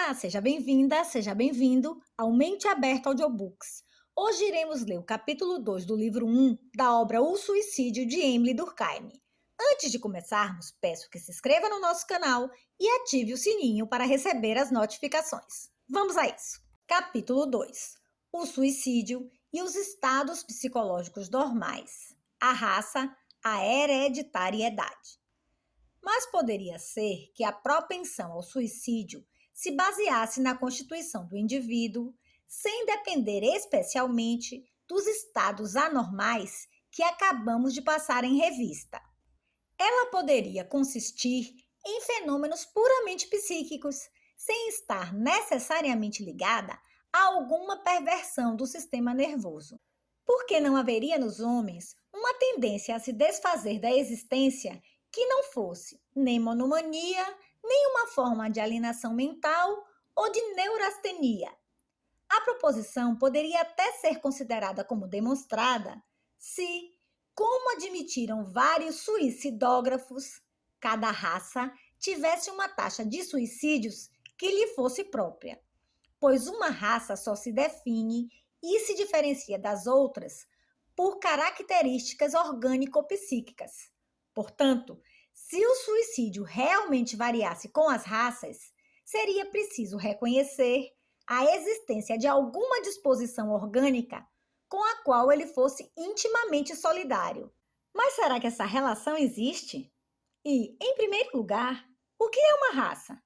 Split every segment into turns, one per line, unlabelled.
Olá, seja bem-vinda, seja bem-vindo ao Mente Aberta Audiobooks. Hoje iremos ler o capítulo 2 do livro 1 da obra O Suicídio de Emily Durkheim. Antes de começarmos, peço que se inscreva no nosso canal e ative o sininho para receber as notificações. Vamos a isso! Capítulo 2: O suicídio e os estados psicológicos normais. A raça, a hereditariedade. Mas poderia ser que a propensão ao suicídio se baseasse na constituição do indivíduo, sem depender especialmente dos estados anormais que acabamos de passar em revista. Ela poderia consistir em fenômenos puramente psíquicos, sem estar necessariamente ligada a alguma perversão do sistema nervoso. Porque não haveria nos homens uma tendência a se desfazer da existência que não fosse nem monomania, nem uma forma de alienação mental ou de neurastenia. A proposição poderia até ser considerada como demonstrada se, como admitiram vários suicidógrafos, cada raça tivesse uma taxa de suicídios que lhe fosse própria, pois uma raça só se define e se diferencia das outras por características orgânico-psíquicas. Portanto, se o suicídio realmente variasse com as raças, seria preciso reconhecer a existência de alguma disposição orgânica com a qual ele fosse intimamente solidário. Mas será que essa relação existe? E, em primeiro lugar, o que é uma raça?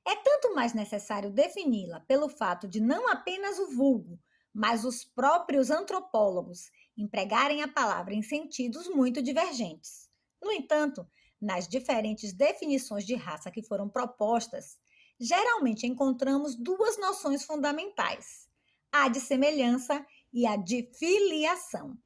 É tanto mais necessário defini-la pelo fato de não apenas o vulgo, mas os próprios antropólogos empregarem a palavra em sentidos muito divergentes. No entanto, nas diferentes definições de raça que foram propostas, geralmente encontramos duas noções fundamentais: a de semelhança e a de filiação.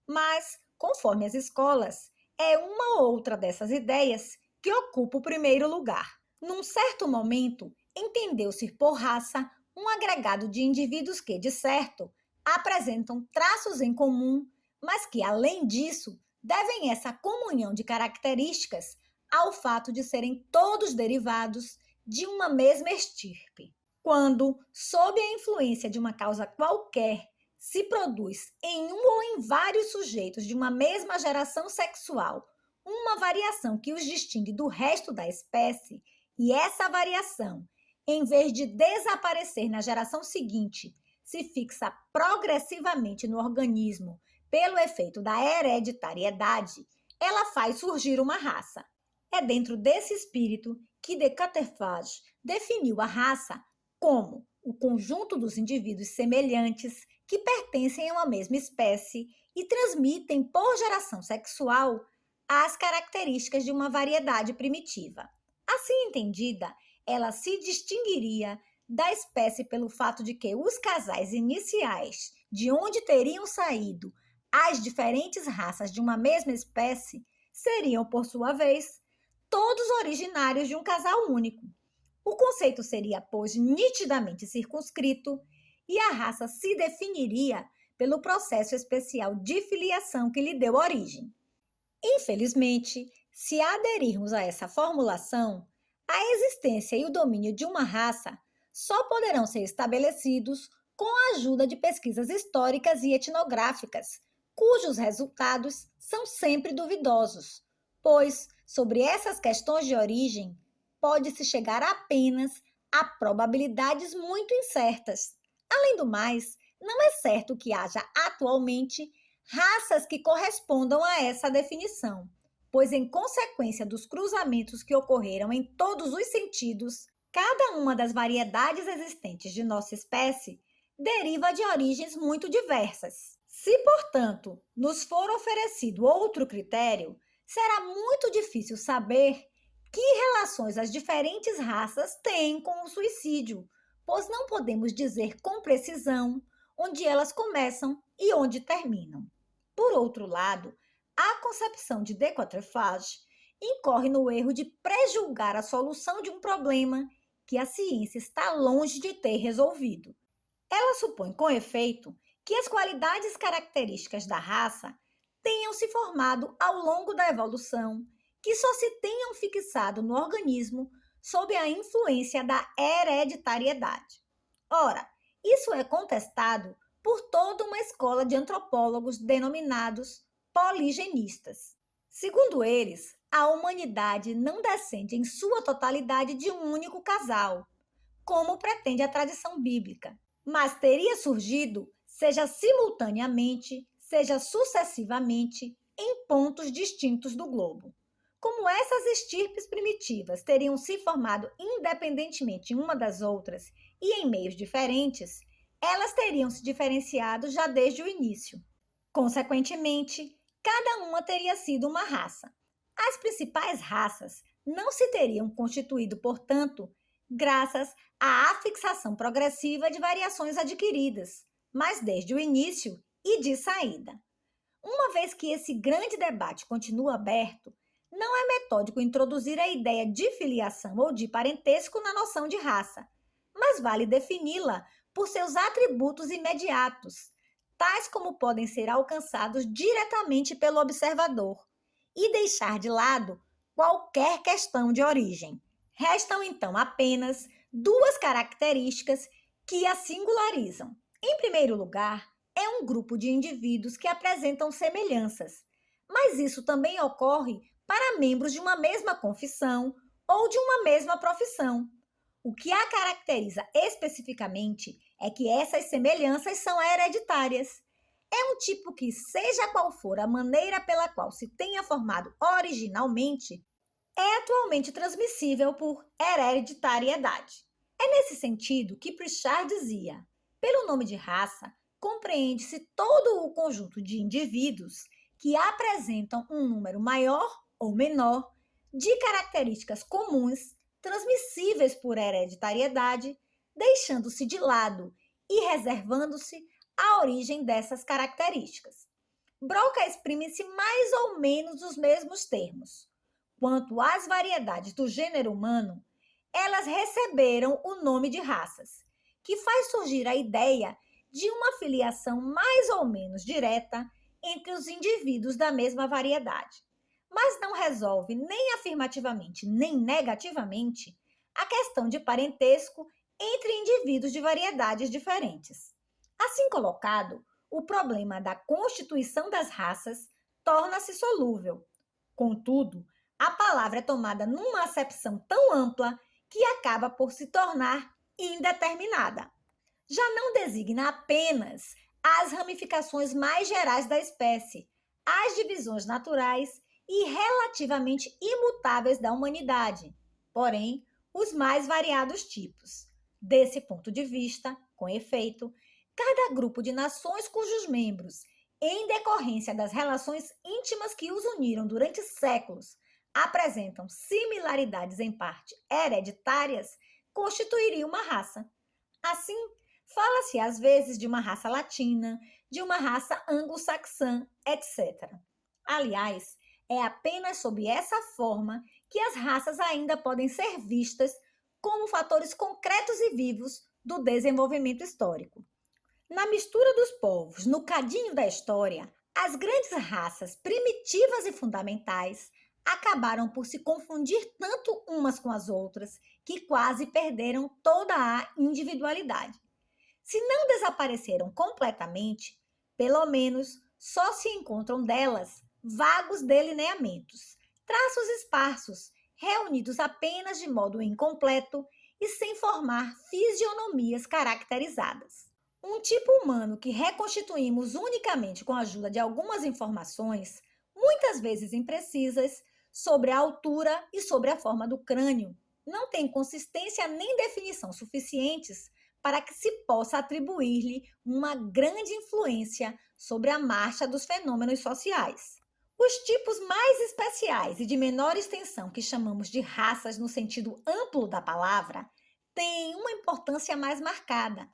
Mas, conforme as escolas, é uma ou outra dessas ideias que ocupa o primeiro lugar. Num certo momento, entendeu-se por raça um agregado de indivíduos que, de certo, apresentam traços em comum, mas que, além disso, devem essa comunhão de características ao fato de serem todos derivados de uma mesma estirpe. Quando, sob a influência de uma causa qualquer, se produz em um ou em vários sujeitos de uma mesma geração sexual uma variação que os distingue do resto da espécie, e essa variação, em vez de desaparecer na geração seguinte, se fixa progressivamente no organismo pelo efeito da hereditariedade, ela faz surgir uma raça. É dentro desse espírito que Descartes definiu a raça como o conjunto dos indivíduos semelhantes que pertencem a uma mesma espécie e transmitem por geração sexual as características de uma variedade primitiva. Assim entendida, ela se distinguiria da espécie pelo fato de que os casais iniciais, de onde teriam saído as diferentes raças de uma mesma espécie, seriam, por sua vez, todos originários de um casal único. O conceito seria, pois, nitidamente circunscrito e a raça se definiria pelo processo especial de filiação que lhe deu origem. Infelizmente, se aderirmos a essa formulação, a existência e o domínio de uma raça só poderão ser estabelecidos com a ajuda de pesquisas históricas e etnográficas, cujos resultados são sempre duvidosos, pois, sobre essas questões de origem, pode-se chegar apenas a probabilidades muito incertas. Além do mais, não é certo que haja atualmente raças que correspondam a essa definição, pois, em consequência dos cruzamentos que ocorreram em todos os sentidos, cada uma das variedades existentes de nossa espécie deriva de origens muito diversas. Se, portanto, nos for oferecido outro critério, será muito difícil saber que relações as diferentes raças têm com o suicídio, pois não podemos dizer com precisão onde elas começam e onde terminam. Por outro lado, a concepção de Descartes incorre no erro de prejulgar a solução de um problema que a ciência está longe de ter resolvido. Ela supõe, com efeito, que as qualidades características da raça tenham se formado ao longo da evolução, que só se tenham fixado no organismo sob a influência da hereditariedade. Ora, isso é contestado por toda uma escola de antropólogos denominados poligenistas. Segundo eles, a humanidade não descende em sua totalidade de um único casal, como pretende a tradição bíblica, mas teria surgido, seja simultaneamente, seja sucessivamente, em pontos distintos do globo. Como essas estirpes primitivas teriam se formado independentemente uma das outras e em meios diferentes, elas teriam se diferenciado já desde o início. Consequentemente, cada uma teria sido uma raça. As principais raças não se teriam constituído, portanto, graças à afixação progressiva de variações adquiridas, mas desde o início e de saída. Uma vez que esse grande debate continua aberto, não é metódico introduzir a ideia de filiação ou de parentesco na noção de raça, mas vale defini-la por seus atributos imediatos, tais como podem ser alcançados diretamente pelo observador, e deixar de lado qualquer questão de origem. Restam então apenas duas características que a singularizam. Em primeiro lugar, é um grupo de indivíduos que apresentam semelhanças, mas isso também ocorre para membros de uma mesma confissão ou de uma mesma profissão. O que a caracteriza especificamente é que essas semelhanças são hereditárias. É um tipo que, seja qual for a maneira pela qual se tenha formado originalmente, é atualmente transmissível por hereditariedade. É nesse sentido que Pritchard dizia: pelo nome de raça, compreende-se todo o conjunto de indivíduos que apresentam um número maior ou menor de características comuns transmissíveis por hereditariedade, deixando-se de lado e reservando-se a origem dessas características. Broca exprime-se mais ou menos nos mesmos termos. Quanto às variedades do gênero humano, elas receberam o nome de raças, que faz surgir a ideia de uma filiação mais ou menos direta entre os indivíduos da mesma variedade, mas não resolve nem afirmativamente nem negativamente a questão de parentesco entre indivíduos de variedades diferentes. Assim colocado, o problema da constituição das raças torna-se solúvel. Contudo, a palavra é tomada numa acepção tão ampla que acaba por se tornar indeterminada. Já não designa apenas as ramificações mais gerais da espécie, as divisões naturais e relativamente imutáveis da humanidade, porém, os mais variados tipos. Desse ponto de vista, com efeito, cada grupo de nações cujos membros, em decorrência das relações íntimas que os uniram durante séculos, apresentam similaridades em parte hereditárias, constituiria uma raça. Assim, fala-se às vezes de uma raça latina, de uma raça anglo-saxã, etc. Aliás, é apenas sob essa forma que as raças ainda podem ser vistas como fatores concretos e vivos do desenvolvimento histórico. Na mistura dos povos, no cadinho da história, as grandes raças primitivas e fundamentais acabaram por se confundir tanto umas com as outras que quase perderam toda a individualidade. Se não desapareceram completamente, pelo menos só se encontram delas vagos delineamentos, traços esparsos, reunidos apenas de modo incompleto e sem formar fisionomias caracterizadas. Um tipo humano que reconstituímos unicamente com a ajuda de algumas informações, muitas vezes imprecisas, sobre a altura e sobre a forma do crânio, não tem consistência nem definição suficientes para que se possa atribuir-lhe uma grande influência sobre a marcha dos fenômenos sociais. Os tipos mais especiais e de menor extensão, que chamamos de raças no sentido amplo da palavra, têm uma importância mais marcada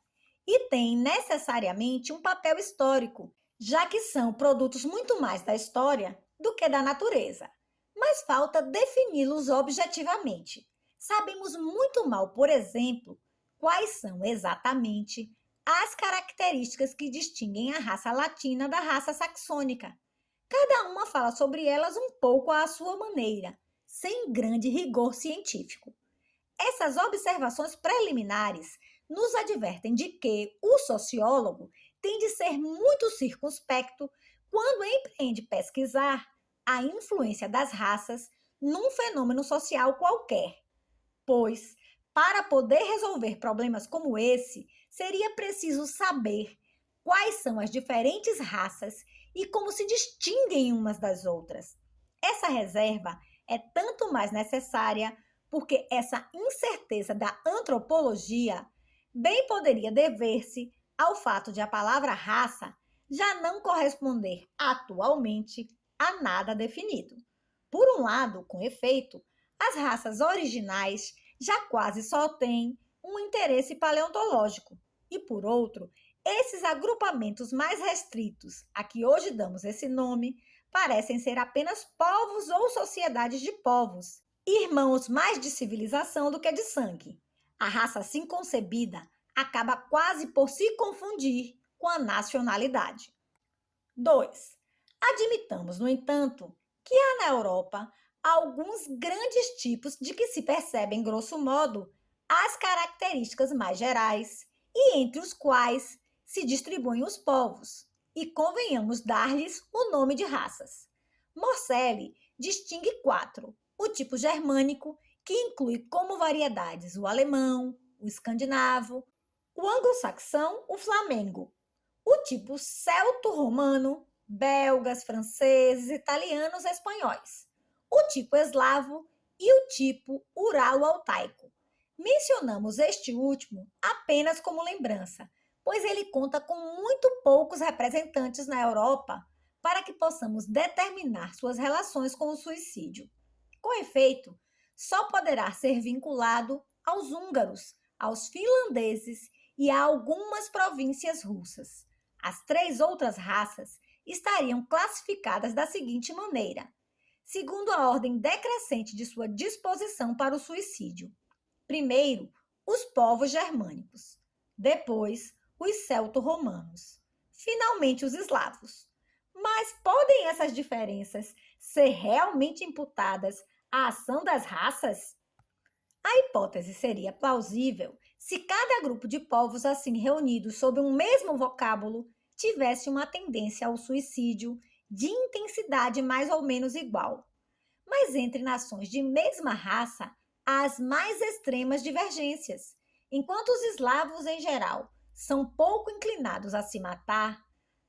e têm necessariamente um papel histórico, já que são produtos muito mais da história do que da natureza. Mas falta defini-los objetivamente. Sabemos muito mal, por exemplo, quais são exatamente as características que distinguem a raça latina da raça saxônica. Cada uma fala sobre elas um pouco à sua maneira, sem grande rigor científico. Essas observações preliminares nos advertem de que o sociólogo tem de ser muito circunspecto quando empreende pesquisar a influência das raças num fenômeno social qualquer, pois, para poder resolver problemas como esse, seria preciso saber quais são as diferentes raças e como se distinguem umas das outras. Essa reserva é tanto mais necessária porque essa incerteza da antropologia bem poderia dever-se ao fato de a palavra raça já não corresponder atualmente a nada definido. Por um lado, com efeito, as raças originais já quase só têm um interesse paleontológico, e por outro, esses agrupamentos mais restritos, a que hoje damos esse nome, parecem ser apenas povos ou sociedades de povos, irmãos mais de civilização do que de sangue. A raça assim concebida acaba quase por se confundir com a nacionalidade. 2. Admitamos, no entanto, que há na Europa alguns grandes tipos de que se percebem, grosso modo, as características mais gerais, e entre os quais se distribuem os povos, e convenhamos dar-lhes o nome de raças. Morcelli distingue 4: o tipo germânico, que inclui como variedades o alemão, o escandinavo, o anglo-saxão, o flamengo, o tipo celto-romano, belgas, franceses, italianos, espanhóis, o tipo eslavo e o tipo uralo-altaico. Mencionamos este último apenas como lembrança, pois ele conta com muito poucos representantes na Europa para que possamos determinar suas relações com o suicídio. Com efeito, só poderá ser vinculado aos húngaros, aos finlandeses e a algumas províncias russas. As 3 outras raças estariam classificadas da seguinte maneira, segundo a ordem decrescente de sua disposição para o suicídio. Primeiro, os povos germânicos. Depois, os celto-romanos. Finalmente, os eslavos. Mas podem essas diferenças ser realmente imputadas à ação das raças? A hipótese seria plausível se cada grupo de povos assim reunidos sob um mesmo vocábulo tivesse uma tendência ao suicídio de intensidade mais ou menos igual. Mas entre nações de mesma raça, há as mais extremas divergências. Enquanto os eslavos, em geral, são pouco inclinados a se matar,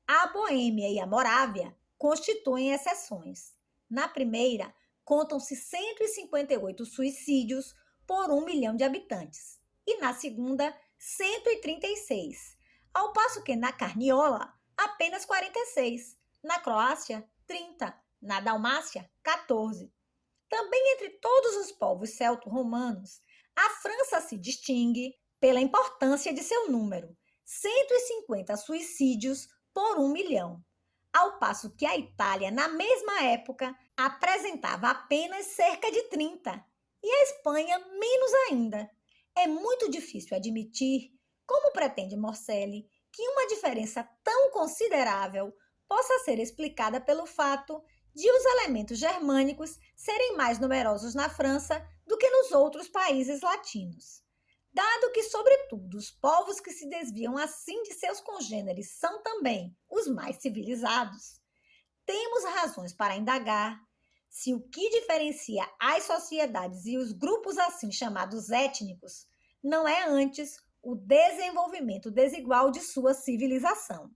a Boêmia e a Morávia constituem exceções. Na primeira, contam-se 158 suicídios por 1 milhão de habitantes, e na segunda, 136, ao passo que na Carniola, apenas 46, na Croácia, 30, na Dalmácia, 14. Também entre todos os povos celto-romanos, a França se distingue pela importância de seu número, 150 suicídios por 1 milhão, ao passo que a Itália, na mesma época, apresentava apenas cerca de 30, e a Espanha menos ainda. É muito difícil admitir, como pretende Morcelli, que uma diferença tão considerável possa ser explicada pelo fato de os elementos germânicos serem mais numerosos na França do que nos outros países latinos. Dado que, sobretudo, os povos que se desviam assim de seus congêneres são também os mais civilizados, temos razões para indagar se o que diferencia as sociedades e os grupos assim chamados étnicos não é antes o desenvolvimento desigual de sua civilização.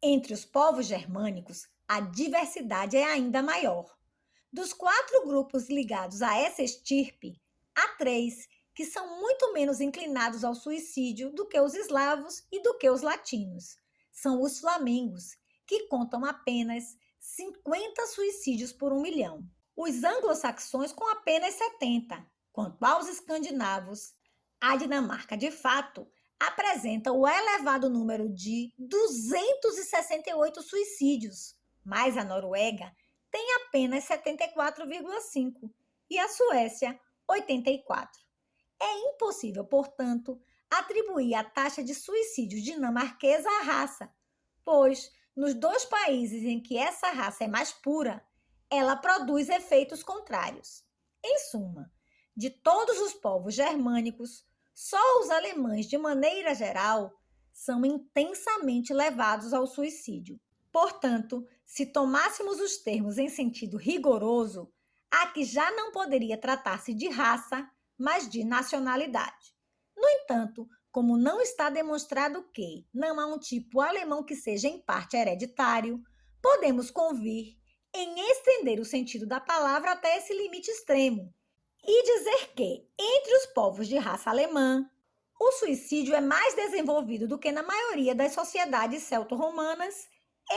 Entre os povos germânicos, a diversidade é ainda maior. Dos 4 grupos ligados a essa estirpe, há 3 que são muito menos inclinados ao suicídio do que os eslavos e do que os latinos. São os flamengos, que contam apenas 50 suicídios por 1 milhão. Os anglo-saxões com apenas 70. Quanto aos escandinavos, a Dinamarca, de fato, apresenta o elevado número de 268 suicídios, mas a Noruega tem apenas 74,5 e a Suécia 84. É impossível, portanto, atribuir a taxa de suicídio dinamarquesa à raça, pois, nos 2 países em que essa raça é mais pura, ela produz efeitos contrários. Em suma, De todos os povos germânicos, só os alemães, de maneira geral, são intensamente levados ao suicídio. Portanto, se tomássemos os termos em sentido rigoroso, aqui já não poderia tratar-se de raça, mas de nacionalidade. No entanto, como não está demonstrado que não há um tipo alemão que seja em parte hereditário, podemos convir em estender o sentido da palavra até esse limite extremo e dizer que, entre os povos de raça alemã, o suicídio é mais desenvolvido do que na maioria das sociedades celto-romanas,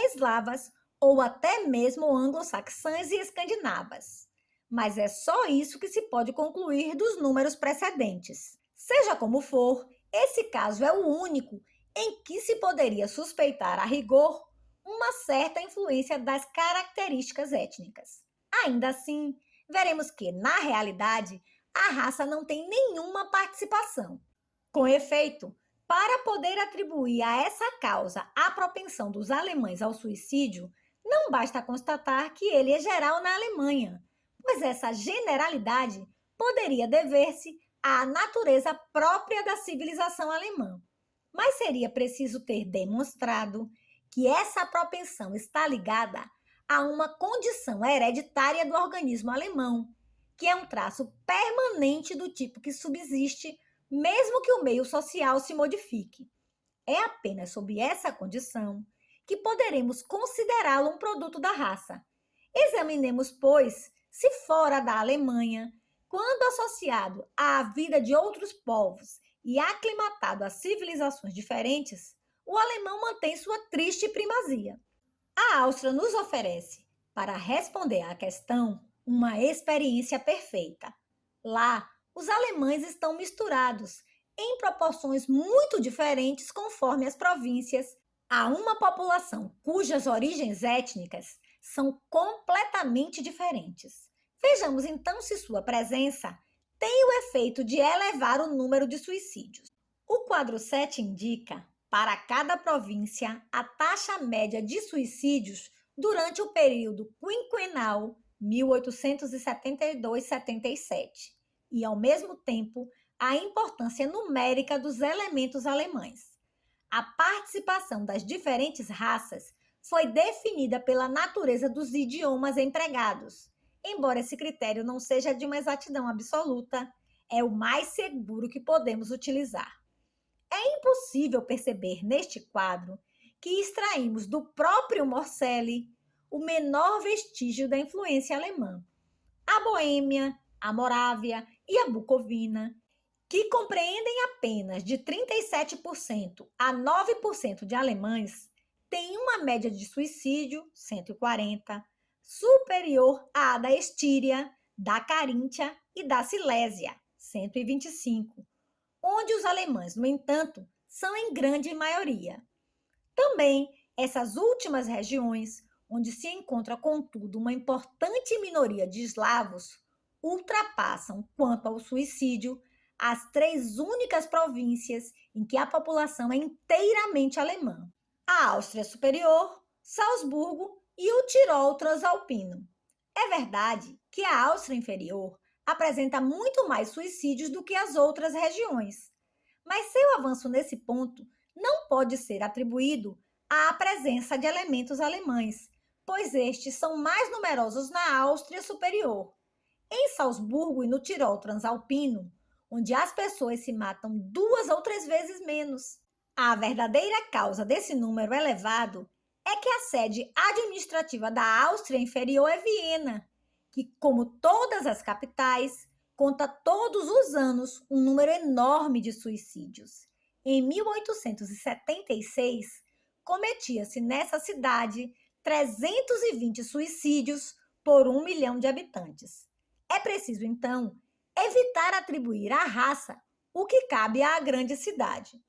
eslavas ou até mesmo anglo-saxãs e escandinavas. Mas é só isso que se pode concluir dos números precedentes. Seja como for, esse caso é o único em que se poderia suspeitar a rigor uma certa influência das características étnicas. Ainda assim, veremos que, na realidade, a raça não tem nenhuma participação. Com efeito, para poder atribuir a essa causa a propensão dos alemães ao suicídio, não basta constatar que ele é geral na Alemanha, pois essa generalidade poderia dever-se à natureza própria da civilização alemã. Mas seria preciso ter demonstrado que essa propensão está ligada a uma condição hereditária do organismo alemão, que é um traço permanente do tipo que subsiste, mesmo que o meio social se modifique. É apenas sob essa condição que poderemos considerá-lo um produto da raça. Examinemos, pois, se fora da Alemanha, quando associado à vida de outros povos e aclimatado a civilizações diferentes, o alemão mantém sua triste primazia. A Áustria nos oferece, para responder à questão, uma experiência perfeita. Lá, os alemães estão misturados, em proporções muito diferentes conforme as províncias, a uma população cujas origens étnicas são completamente diferentes. Vejamos então se sua presença tem o efeito de elevar o número de suicídios. O quadro 7 indica, para cada província, a taxa média de suicídios durante o período quinquenal 1872-77 e, ao mesmo tempo, a importância numérica dos elementos alemães. A participação das diferentes raças foi definida pela natureza dos idiomas empregados. Embora esse critério não seja de uma exatidão absoluta, é o mais seguro que podemos utilizar. É impossível perceber neste quadro que extraímos do próprio Morcelli o menor vestígio da influência alemã. A Boêmia, a Morávia e a Bucovina, que compreendem apenas de 37% a 9% de alemães, têm uma média de suicídio, 140, superior à da Estíria, da Caríntia e da Silésia, 125, onde os alemães, no entanto, são em grande maioria. Também, essas últimas regiões, onde se encontra, contudo, uma importante minoria de eslavos, ultrapassam, quanto ao suicídio, as 3 únicas províncias em que a população é inteiramente alemã: a Áustria Superior, Salzburgo e o Tirol Transalpino. É verdade que a Áustria Inferior apresenta muito mais suicídios do que as outras regiões, mas seu avanço nesse ponto não pode ser atribuído à presença de elementos alemães, pois estes são mais numerosos na Áustria Superior. Em Salzburgo e no Tirol Transalpino, onde as pessoas se matam 2 ou 3 vezes menos. A verdadeira causa desse número elevado é que a sede administrativa da Áustria Inferior é Viena, que, como todas as capitais, conta todos os anos um número enorme de suicídios. Em 1876, cometia-se nessa cidade 320 suicídios por 1 milhão de habitantes. É preciso, então, evitar atribuir à raça o que cabe à grande cidade.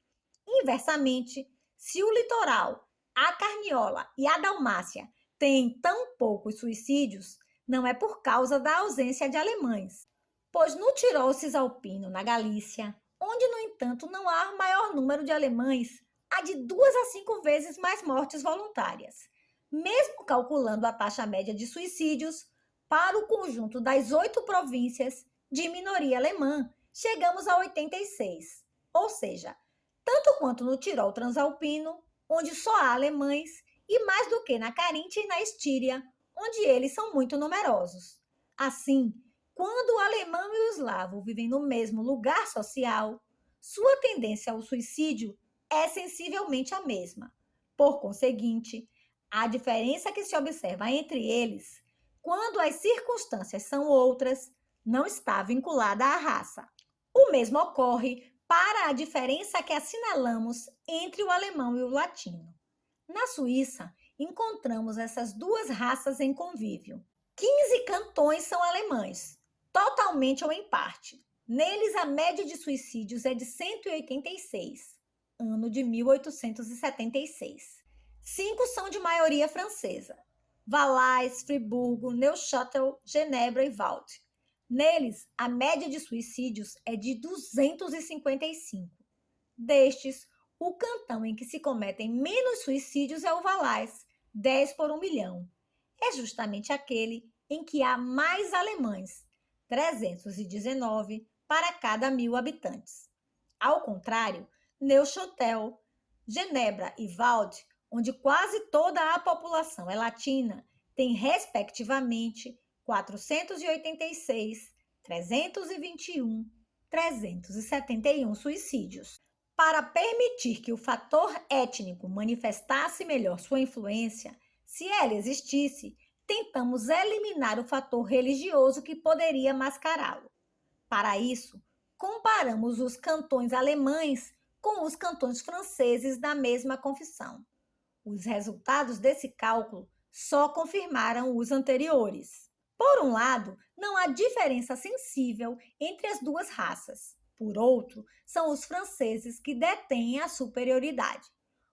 Inversamente, se o litoral, a Carniola e a Dalmácia têm tão poucos suicídios, não é por causa da ausência de alemães, pois no Tirol Cisalpino, na Galícia, onde, no entanto, não há maior número de alemães, há de 2 a 5 vezes mais mortes voluntárias. Mesmo calculando a taxa média de suicídios, para o conjunto das 8 províncias, de minoria alemã, chegamos a 86, ou seja, tanto quanto no Tirol Transalpino, onde só há alemães, e mais do que na Carintia e na Estíria, onde eles são muito numerosos. Assim, quando o alemão e o eslavo vivem no mesmo lugar social, sua tendência ao suicídio é sensivelmente a mesma. Por conseguinte, a diferença que se observa entre eles, quando as circunstâncias são outras, não está vinculada à raça. O mesmo ocorre para a diferença que assinalamos entre o alemão e o latino. Na Suíça, encontramos essas duas raças em convívio. 15 cantões são alemães, totalmente ou em parte. Neles, a média de suicídios é de 186, ano de 1876. 5 são de maioria francesa: Valais, Friburgo, Neuchâtel, Genebra e Vaud. Neles, a média de suicídios é de 255. Destes, o cantão em que se cometem menos suicídios é o Valais, 10 por 1 milhão. É justamente aquele em que há mais alemães, 319 para cada 1.000 habitantes. Ao contrário, Neuchâtel, Genebra e Vaud, onde quase toda a população é latina, tem respectivamente 486, 321, 371 suicídios. Para permitir que o fator étnico manifestasse melhor sua influência, se ela existisse, tentamos eliminar o fator religioso que poderia mascará-lo. Para isso, comparamos os cantões alemães com os cantões franceses da mesma confissão. Os resultados desse cálculo só confirmaram os anteriores. Por um lado, não há diferença sensível entre as duas raças. Por outro, são os franceses que detêm a superioridade.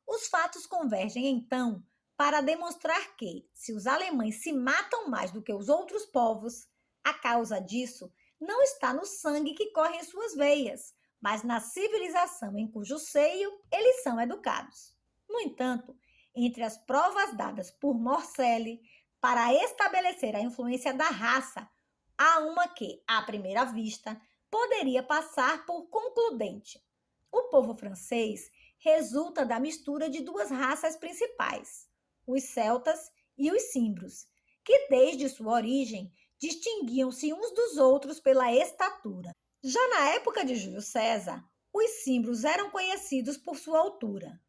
Os fatos convergem, então, para demonstrar que, se os alemães se matam mais do que os outros povos, a causa disso não está no sangue que corre em suas veias, mas na civilização em cujo seio eles são educados. No entanto, entre as provas dadas por Morselli para estabelecer a influência da raça, há uma que, à primeira vista, poderia passar por concludente. O povo francês resulta da mistura de duas raças principais, os celtas e os cimbros, que desde sua origem distinguiam-se uns dos outros pela estatura. Já na época de Júlio César, os cimbros eram conhecidos por sua altura.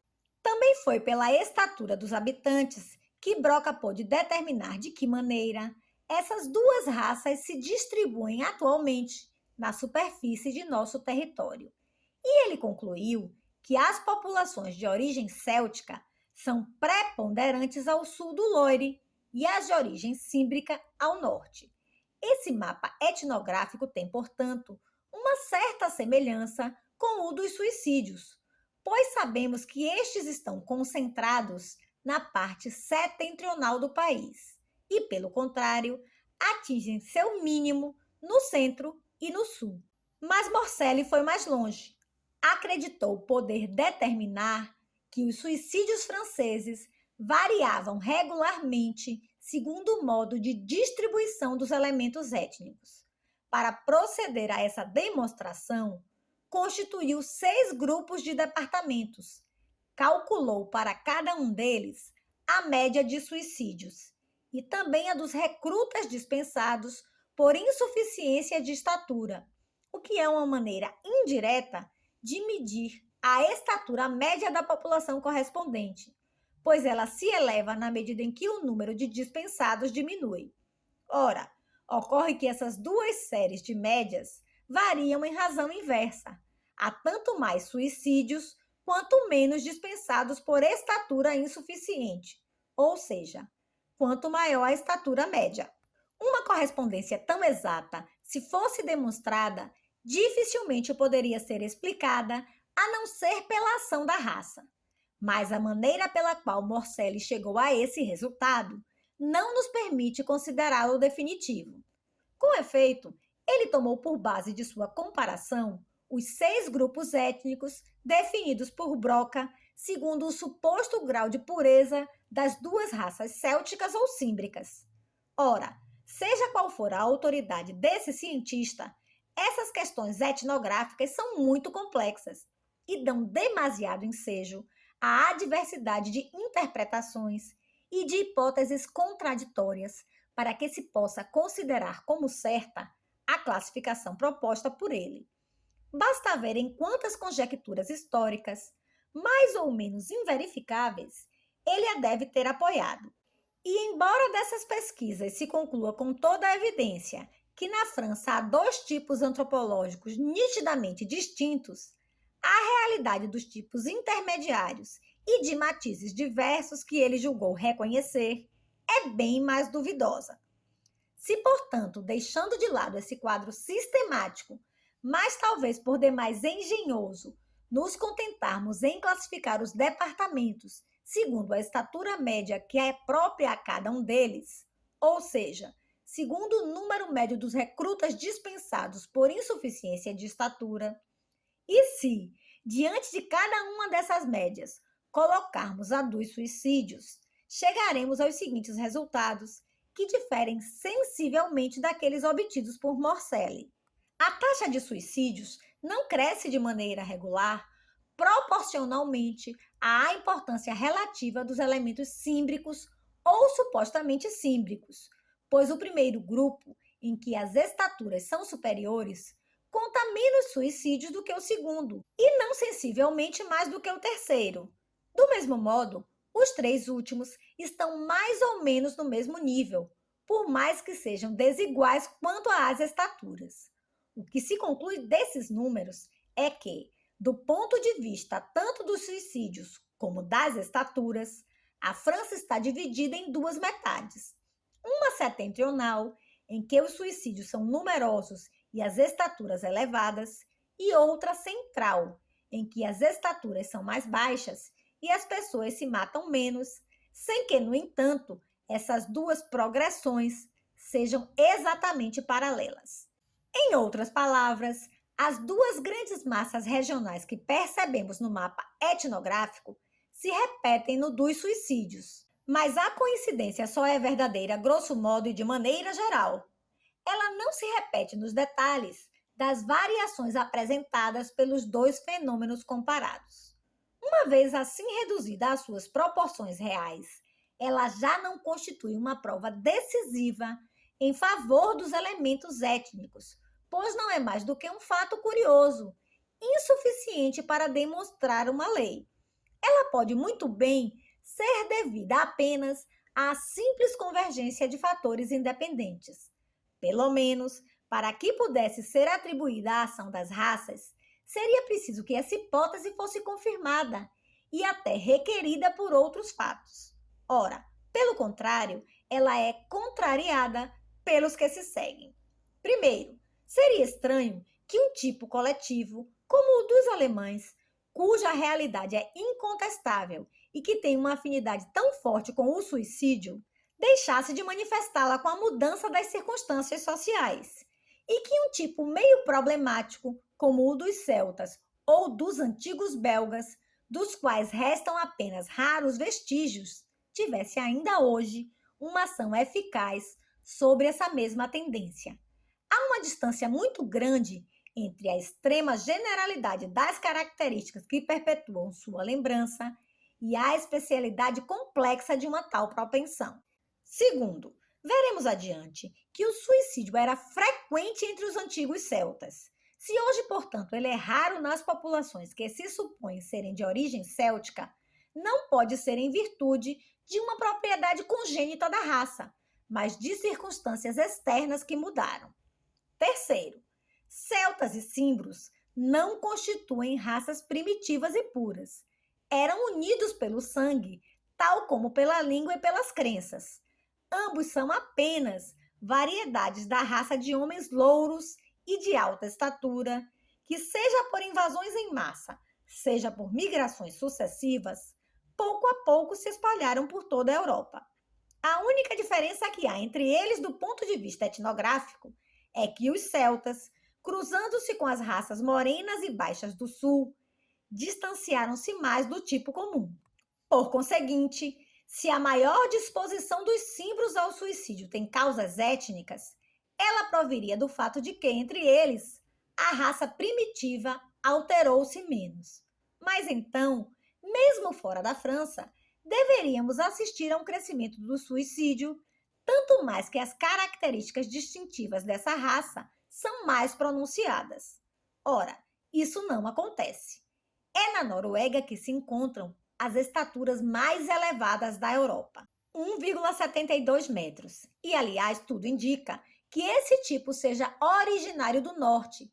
Também foi pela estatura dos habitantes que Broca pôde determinar de que maneira essas duas raças se distribuem atualmente na superfície de nosso território. E ele concluiu que as populações de origem céltica são preponderantes ao sul do Loire e as de origem címbrica ao norte. Esse mapa etnográfico tem, portanto, uma certa semelhança com o dos suicídios, pois sabemos que estes estão concentrados na parte setentrional do país e, pelo contrário, atingem seu mínimo no centro e no sul. Mas Morselli foi mais longe. Acreditou poder determinar que os suicídios franceses variavam regularmente segundo o modo de distribuição dos elementos étnicos. Para proceder a essa demonstração, constituiu 6 grupos de departamentos. Calculou para cada um deles a média de suicídios e também a dos recrutas dispensados por insuficiência de estatura, o que é uma maneira indireta de medir a estatura média da população correspondente, pois ela se eleva na medida em que o número de dispensados diminui. Ora, ocorre que essas duas séries de médias variam em razão inversa. Há tanto mais suicídios quanto menos dispensados por estatura insuficiente, ou seja, quanto maior a estatura média. Uma correspondência tão exata, se fosse demonstrada, dificilmente poderia ser explicada a não ser pela ação da raça. Mas a maneira pela qual Morselli chegou a esse resultado não nos permite considerá-lo definitivo. Com efeito, ele tomou por base de sua comparação os 6 grupos étnicos definidos por Broca segundo o suposto grau de pureza das duas raças célticas ou címbricas. Ora, seja qual for a autoridade desse cientista, Essas questões etnográficas são muito complexas e dão demasiado ensejo à diversidade de interpretações e de hipóteses contraditórias para que se possa considerar como certa a classificação proposta por ele. Basta ver em quantas conjecturas históricas, mais ou menos inverificáveis, ele a deve ter apoiado. E embora dessas pesquisas se conclua com toda a evidência que na França há dois tipos antropológicos nitidamente distintos, a realidade dos tipos intermediários e de matizes diversos que ele julgou reconhecer é bem mais duvidosa. Se, portanto, deixando de lado esse quadro sistemático, mas talvez por demais engenhoso, nos contentarmos em classificar os departamentos segundo a estatura média que é própria a cada um deles, ou seja, segundo o número médio dos recrutas dispensados por insuficiência de estatura, e se, diante de cada uma dessas médias, colocarmos a dos suicídios, chegaremos aos seguintes resultados, que diferem sensivelmente daqueles obtidos por Morcelli. A taxa de suicídios não cresce de maneira regular proporcionalmente à importância relativa dos elementos símbricos ou supostamente símbricos, pois o primeiro grupo, em que as estaturas são superiores, conta menos suicídios do que o segundo, e não sensivelmente mais do que o terceiro. Do mesmo modo, os três últimos estão mais ou menos no mesmo nível, por mais que sejam desiguais quanto às estaturas. O que se conclui desses números é que, do ponto de vista tanto dos suicídios como das estaturas, a França está dividida em duas metades. Uma setentrional, em que os suicídios são numerosos e as estaturas elevadas, e outra central, em que as estaturas são mais baixas e as pessoas se matam menos, sem que, no entanto, essas duas progressões sejam exatamente paralelas. Em outras palavras, as duas grandes massas regionais que percebemos no mapa etnográfico se repetem no dos suicídios, mas a coincidência só é verdadeira grosso modo e de maneira geral. Ela não se repete nos detalhes das variações apresentadas pelos dois fenômenos comparados. Uma vez assim reduzida às suas proporções reais, ela já não constitui uma prova decisiva em favor dos elementos étnicos, pois não é mais do que um fato curioso, insuficiente para demonstrar uma lei. Ela pode muito bem ser devida apenas à simples convergência de fatores independentes. Pelo menos, para que pudesse ser atribuída a ação das raças, seria preciso que essa hipótese fosse confirmada e até requerida por outros fatos. Ora, pelo contrário, ela é contrariada pelos que se seguem. Primeiro, seria estranho que um tipo coletivo, como o dos alemães, cuja realidade é incontestável e que tem uma afinidade tão forte com o suicídio, deixasse de manifestá-la com a mudança das circunstâncias sociais, e que um tipo meio problemático, como o dos celtas ou dos antigos belgas, dos quais restam apenas raros vestígios, tivesse ainda hoje uma ação eficaz sobre essa mesma tendência. Há uma distância muito grande entre a extrema generalidade das características que perpetuam sua lembrança e a especialidade complexa de uma tal propensão. Segundo, veremos adiante que o suicídio era frequente entre os antigos celtas. Se hoje, portanto, ele é raro nas populações que se supõem serem de origem céltica, não pode ser em virtude de uma propriedade congênita da raça, mas de circunstâncias externas que mudaram. Terceiro, celtas e cimbros não constituem raças primitivas e puras. Eram unidos pelo sangue, tal como pela língua e pelas crenças. Ambos são apenas variedades da raça de homens louros e de alta estatura, que, seja por invasões em massa, seja por migrações sucessivas, pouco a pouco se espalharam por toda a Europa. A única diferença que há entre eles do ponto de vista etnográfico é que os celtas, cruzando-se com as raças morenas e baixas do sul, distanciaram-se mais do tipo comum. Por conseguinte, se a maior disposição dos cimbros ao suicídio tem causas étnicas, ela proviria do fato de que, entre eles, a raça primitiva alterou-se menos. Mas então, mesmo fora da França, deveríamos assistir a um crescimento do suicídio, tanto mais que as características distintivas dessa raça são mais pronunciadas. Ora, isso não acontece. É na Noruega que se encontram as estaturas mais elevadas da Europa, 1,72 metros. E, aliás, tudo indica que esse tipo seja originário do norte,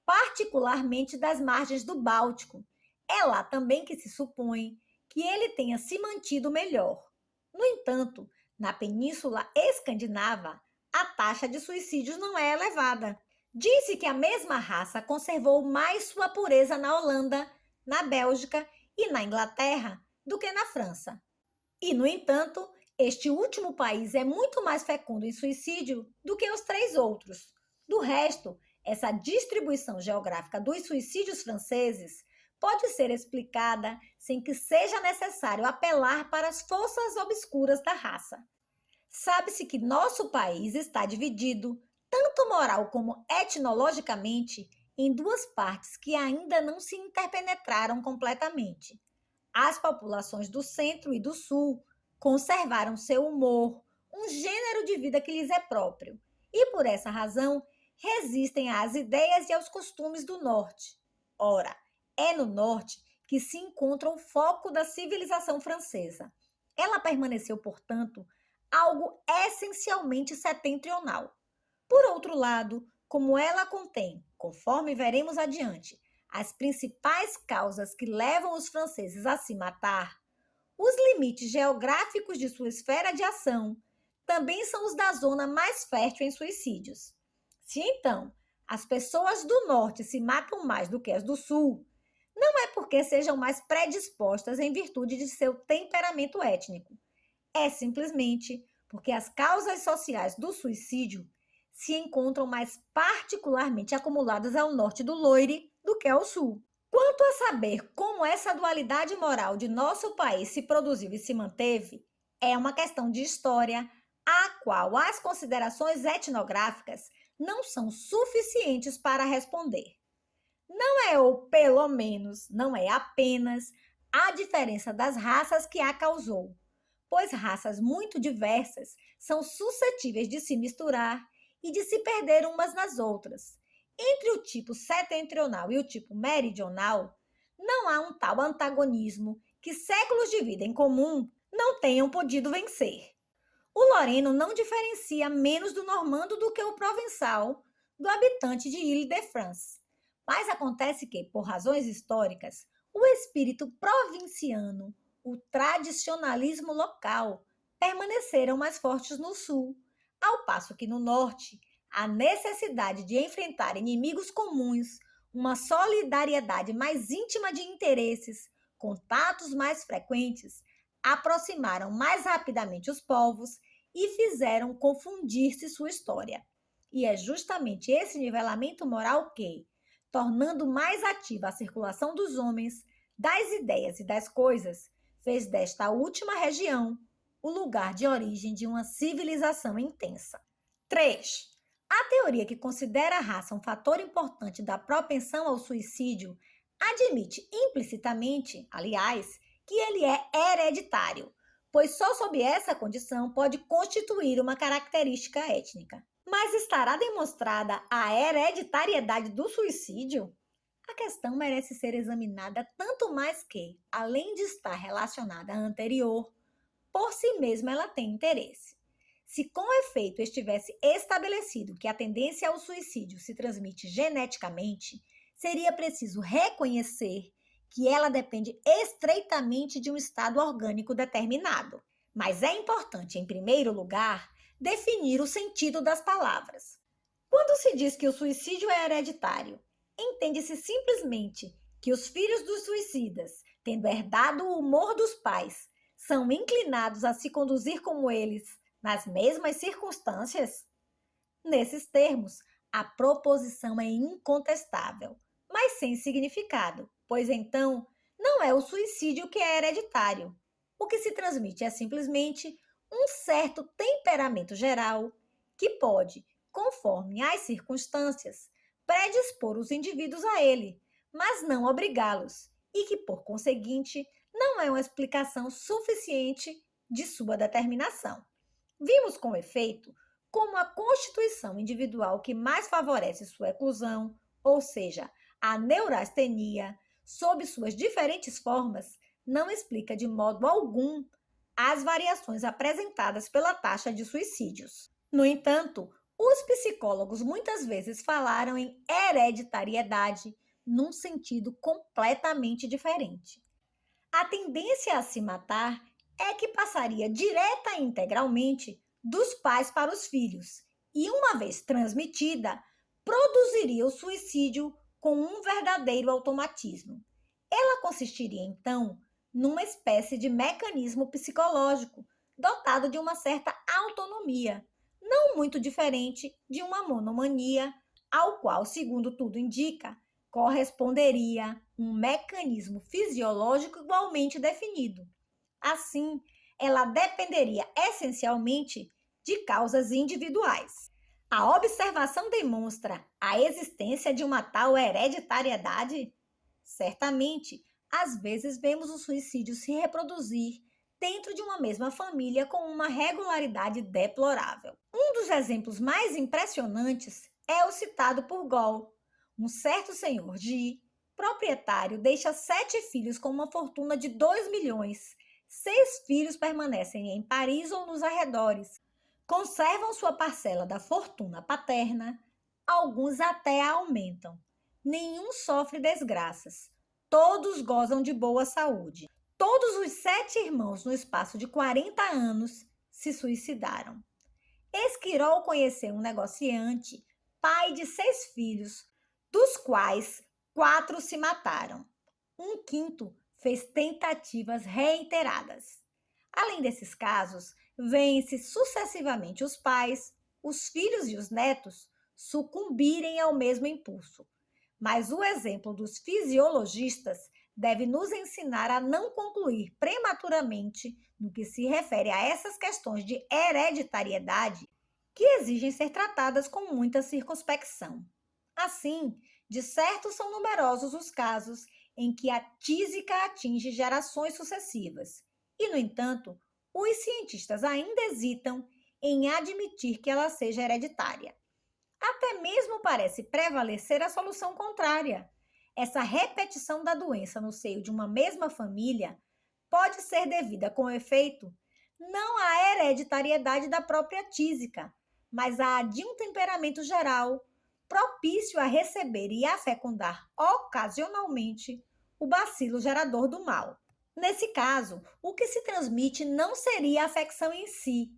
particularmente das margens do Báltico. É lá também que se supõe que ele tenha se mantido melhor. No entanto, na Península Escandinava, a taxa de suicídios não é elevada. Disse que a mesma raça conservou mais sua pureza na Holanda, na Bélgica e na Inglaterra do que na França. E, no entanto, este último país é muito mais fecundo em suicídio do que os três outros. Do resto, essa distribuição geográfica dos suicídios franceses pode ser explicada sem que seja necessário apelar para as forças obscuras da raça. Sabe-se que nosso país está dividido, tanto moral como etnologicamente, em duas partes que ainda não se interpenetraram completamente. As populações do centro e do sul conservaram seu humor, um gênero de vida que lhes é próprio, e por essa razão resistem às ideias e aos costumes do norte. Ora, é no norte que se encontra o foco da civilização francesa. Ela permaneceu, portanto, algo essencialmente setentrional. Por outro lado, como ela contém, conforme veremos adiante, as principais causas que levam os franceses a se matar, os limites geográficos de sua esfera de ação também são os da zona mais fértil em suicídios. Se então as pessoas do norte se matam mais do que as do sul, não é porque sejam mais predispostas em virtude de seu temperamento étnico. É simplesmente porque as causas sociais do suicídio se encontram mais particularmente acumuladas ao norte do Loire do que ao sul. Quanto a saber como essa dualidade moral de nosso país se produziu e se manteve, é uma questão de história, a qual as considerações etnográficas não são suficientes para responder. Não é, ou pelo menos, não é apenas a diferença das raças que a causou, pois raças muito diversas são suscetíveis de se misturar e de se perder umas nas outras. Entre o tipo setentrional e o tipo meridional, não há um tal antagonismo que séculos de vida em comum não tenham podido vencer. O loreno não diferencia menos do normando do que o provençal do habitante de Ile-de-France. Mas acontece que, por razões históricas, o espírito provinciano, o tradicionalismo local, permaneceram mais fortes no sul, ao passo que no norte, a necessidade de enfrentar inimigos comuns, uma solidariedade mais íntima de interesses, contatos mais frequentes, aproximaram mais rapidamente os povos e fizeram confundir-se sua história. E é justamente esse nivelamento moral que, tornando mais ativa a circulação dos homens, das ideias e das coisas, fez desta última região o lugar de origem de uma civilização intensa. 3. A teoria que considera a raça um fator importante da propensão ao suicídio admite implicitamente, aliás, que ele é hereditário, pois só sob essa condição pode constituir uma característica étnica. Mas estará demonstrada a hereditariedade do suicídio? A questão merece ser examinada tanto mais que, além de estar relacionada à anterior, por si mesma ela tem interesse. Se com efeito estivesse estabelecido que a tendência ao suicídio se transmite geneticamente, seria preciso reconhecer que ela depende estreitamente de um estado orgânico determinado. Mas é importante, em primeiro lugar, definir o sentido das palavras. Quando se diz que o suicídio é hereditário, entende-se simplesmente que os filhos dos suicidas, tendo herdado o humor dos pais, são inclinados a se conduzir como eles nas mesmas circunstâncias? Nesses termos, a proposição é incontestável, mas sem significado, pois então não é o suicídio que é hereditário. O que se transmite é simplesmente um certo temperamento geral que pode, conforme as circunstâncias, predispor os indivíduos a ele, mas não obrigá-los, e que, por conseguinte, não é uma explicação suficiente de sua determinação. Vimos com efeito como a constituição individual que mais favorece sua eclusão, ou seja, a neurastenia, sob suas diferentes formas, não explica de modo algum as variações apresentadas pela taxa de suicídios. No entanto, os psicólogos muitas vezes falaram em hereditariedade num sentido completamente diferente. A tendência a se matar é que passaria direta e integralmente dos pais para os filhos e, uma vez transmitida, produziria o suicídio com um verdadeiro automatismo. Ela consistiria, então, numa espécie de mecanismo psicológico dotado de uma certa autonomia, não muito diferente de uma monomania, ao qual, segundo tudo indica, corresponderia um mecanismo fisiológico igualmente definido. Assim, ela dependeria essencialmente de causas individuais. A observação demonstra a existência de uma tal hereditariedade? Certamente, às vezes vemos o suicídio se reproduzir dentro de uma mesma família com uma regularidade deplorável. Um dos exemplos mais impressionantes é o citado por Gall. Um certo senhor G, proprietário, deixa 7 filhos com uma fortuna de 2 milhões. 6 filhos permanecem em Paris ou nos arredores. Conservam sua parcela da fortuna paterna, alguns até a aumentam. Nenhum sofre desgraças. Todos gozam de boa saúde. Todos os 7 irmãos, no espaço de 40 anos, se suicidaram. Esquirol conheceu um negociante, pai de 6 filhos, dos quais 4 se mataram. Um quinto fez tentativas reiteradas. Além desses casos, vêm-se sucessivamente os pais, os filhos e os netos sucumbirem ao mesmo impulso. Mas o exemplo dos fisiologistas deve nos ensinar a não concluir prematuramente no que se refere a essas questões de hereditariedade que exigem ser tratadas com muita circunspecção. Assim, de certo são numerosos os casos em que a tísica atinge gerações sucessivas, e, no entanto, os cientistas ainda hesitam em admitir que ela seja hereditária. Até mesmo parece prevalecer a solução contrária. Essa repetição da doença no seio de uma mesma família pode ser devida, com efeito, não à hereditariedade da própria tísica, mas à de um temperamento geral, propício a receber e a fecundar ocasionalmente o bacilo gerador do mal. Nesse caso, o que se transmite não seria a afecção em si,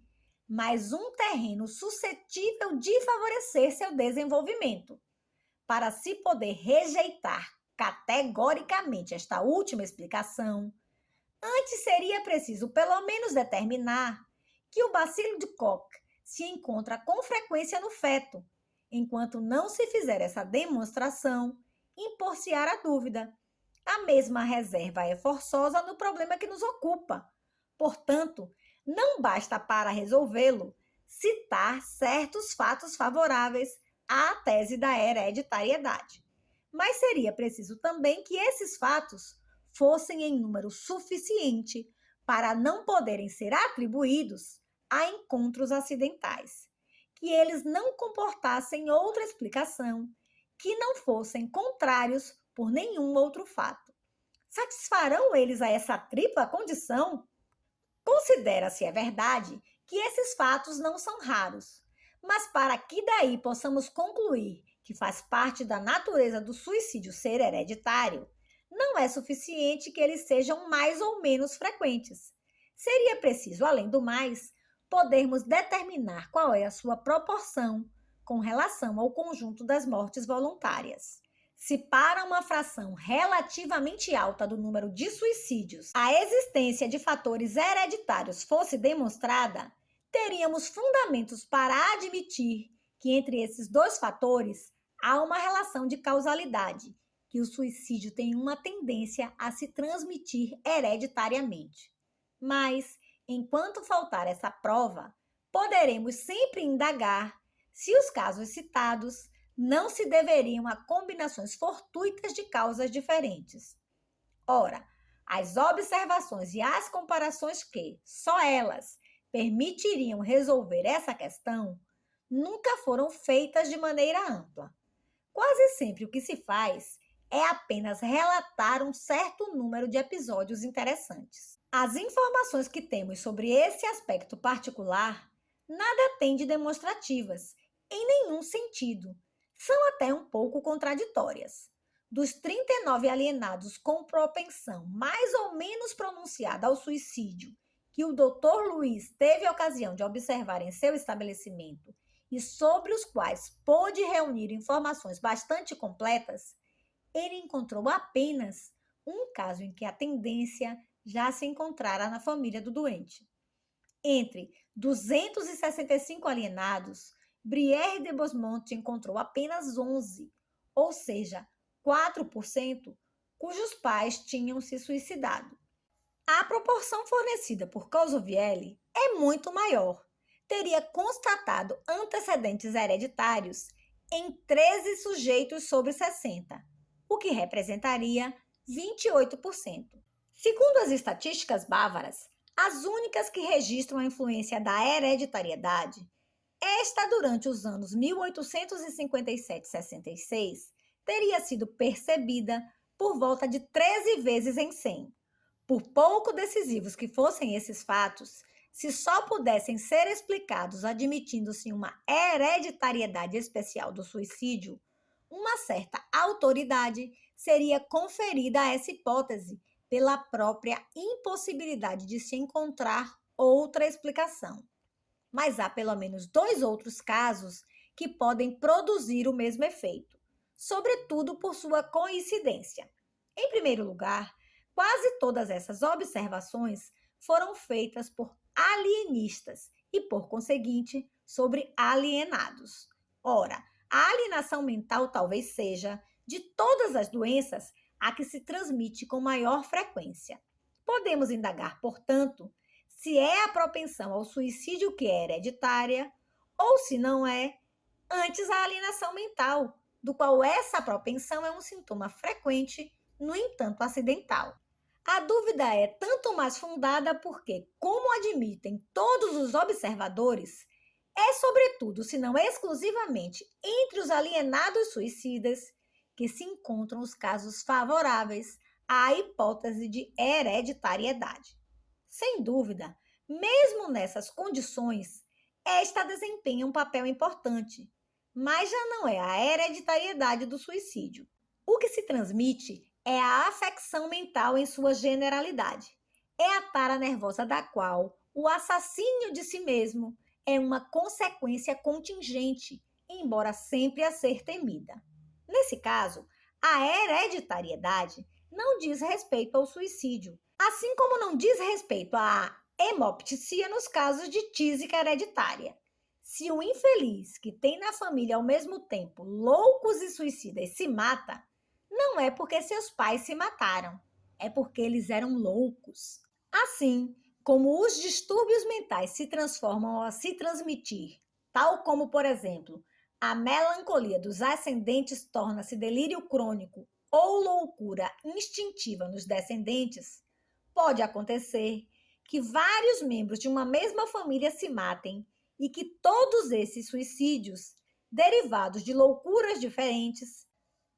mas um terreno suscetível de favorecer seu desenvolvimento. Para se poder rejeitar categoricamente esta última explicação, antes seria preciso pelo menos determinar que o bacilo de Koch se encontra com frequência no feto. Enquanto não se fizer essa demonstração, impor-se-á a dúvida. A mesma reserva é forçosa no problema que nos ocupa. Portanto, não basta para resolvê-lo citar certos fatos favoráveis à tese da hereditariedade. Mas seria preciso também que esses fatos fossem em número suficiente para não poderem ser atribuídos a encontros acidentais, que eles não comportassem outra explicação, que não fossem contrários por nenhum outro fato. Satisfarão eles a essa tripla condição? Considera-se, é verdade, que esses fatos não são raros, mas para que daí possamos concluir que faz parte da natureza do suicídio ser hereditário, não é suficiente que eles sejam mais ou menos frequentes. Seria preciso, além do mais, podermos determinar qual é a sua proporção com relação ao conjunto das mortes voluntárias. Se para uma fração relativamente alta do número de suicídios a existência de fatores hereditários fosse demonstrada, teríamos fundamentos para admitir que entre esses 2 fatores há uma relação de causalidade, que o suicídio tem uma tendência a se transmitir hereditariamente. Mas, enquanto faltar essa prova, poderemos sempre indagar se os casos citados não se deveriam a combinações fortuitas de causas diferentes. Ora, as observações e as comparações que, só elas, permitiriam resolver essa questão, nunca foram feitas de maneira ampla. Quase sempre o que se faz é apenas relatar um certo número de episódios interessantes. As informações que temos sobre esse aspecto particular nada têm de demonstrativas, em nenhum sentido. São até um pouco contraditórias. Dos 39 alienados com propensão mais ou menos pronunciada ao suicídio que o Dr. Luiz teve a ocasião de observar em seu estabelecimento e sobre os quais pôde reunir informações bastante completas, ele encontrou apenas um caso em que a tendência já se encontrara na família do doente. Entre 265 alienados, Brière de Bosmont encontrou apenas 11, ou seja, 4%, cujos pais tinham se suicidado. A proporção fornecida por Causovielli é muito maior. Teria constatado antecedentes hereditários em 13 sujeitos sobre 60, o que representaria 28%. Segundo as estatísticas bávaras, as únicas que registram a influência da hereditariedade, esta durante os anos 1857-66 teria sido percebida por volta de 13 vezes em 100. Por pouco decisivos que fossem esses fatos, se só pudessem ser explicados admitindo-se uma hereditariedade especial do suicídio, uma certa autoridade seria conferida a essa hipótese pela própria impossibilidade de se encontrar outra explicação. Mas há pelo menos 2 outros casos que podem produzir o mesmo efeito, sobretudo por sua coincidência. Em primeiro lugar, quase todas essas observações foram feitas por alienistas e, por conseguinte, sobre alienados. Ora, a alienação mental talvez seja, de todas as doenças, a que se transmite com maior frequência. Podemos indagar, portanto, se é a propensão ao suicídio que é hereditária ou, se não é, antes a alienação mental, do qual essa propensão é um sintoma frequente, no entanto acidental. A dúvida é tanto mais fundada porque, como admitem todos os observadores, é sobretudo, se não exclusivamente, entre os alienados suicidas que se encontram os casos favoráveis à hipótese de hereditariedade. Sem dúvida, mesmo nessas condições, esta desempenha um papel importante, mas já não é a hereditariedade do suicídio. O que se transmite é a afecção mental em sua generalidade. É a tara nervosa da qual o assassínio de si mesmo é uma consequência contingente, embora sempre a ser temida. Nesse caso, a hereditariedade não diz respeito ao suicídio, assim como não diz respeito à hemoptia nos casos de tísica hereditária. Se o infeliz que tem na família ao mesmo tempo loucos e suicidas se mata, não é porque seus pais se mataram, é porque eles eram loucos. Assim, como os distúrbios mentais se transformam a se transmitir, tal como, por exemplo, a melancolia dos ascendentes torna-se delírio crônico ou loucura instintiva nos descendentes, pode acontecer que vários membros de uma mesma família se matem e que todos esses suicídios, derivados de loucuras diferentes,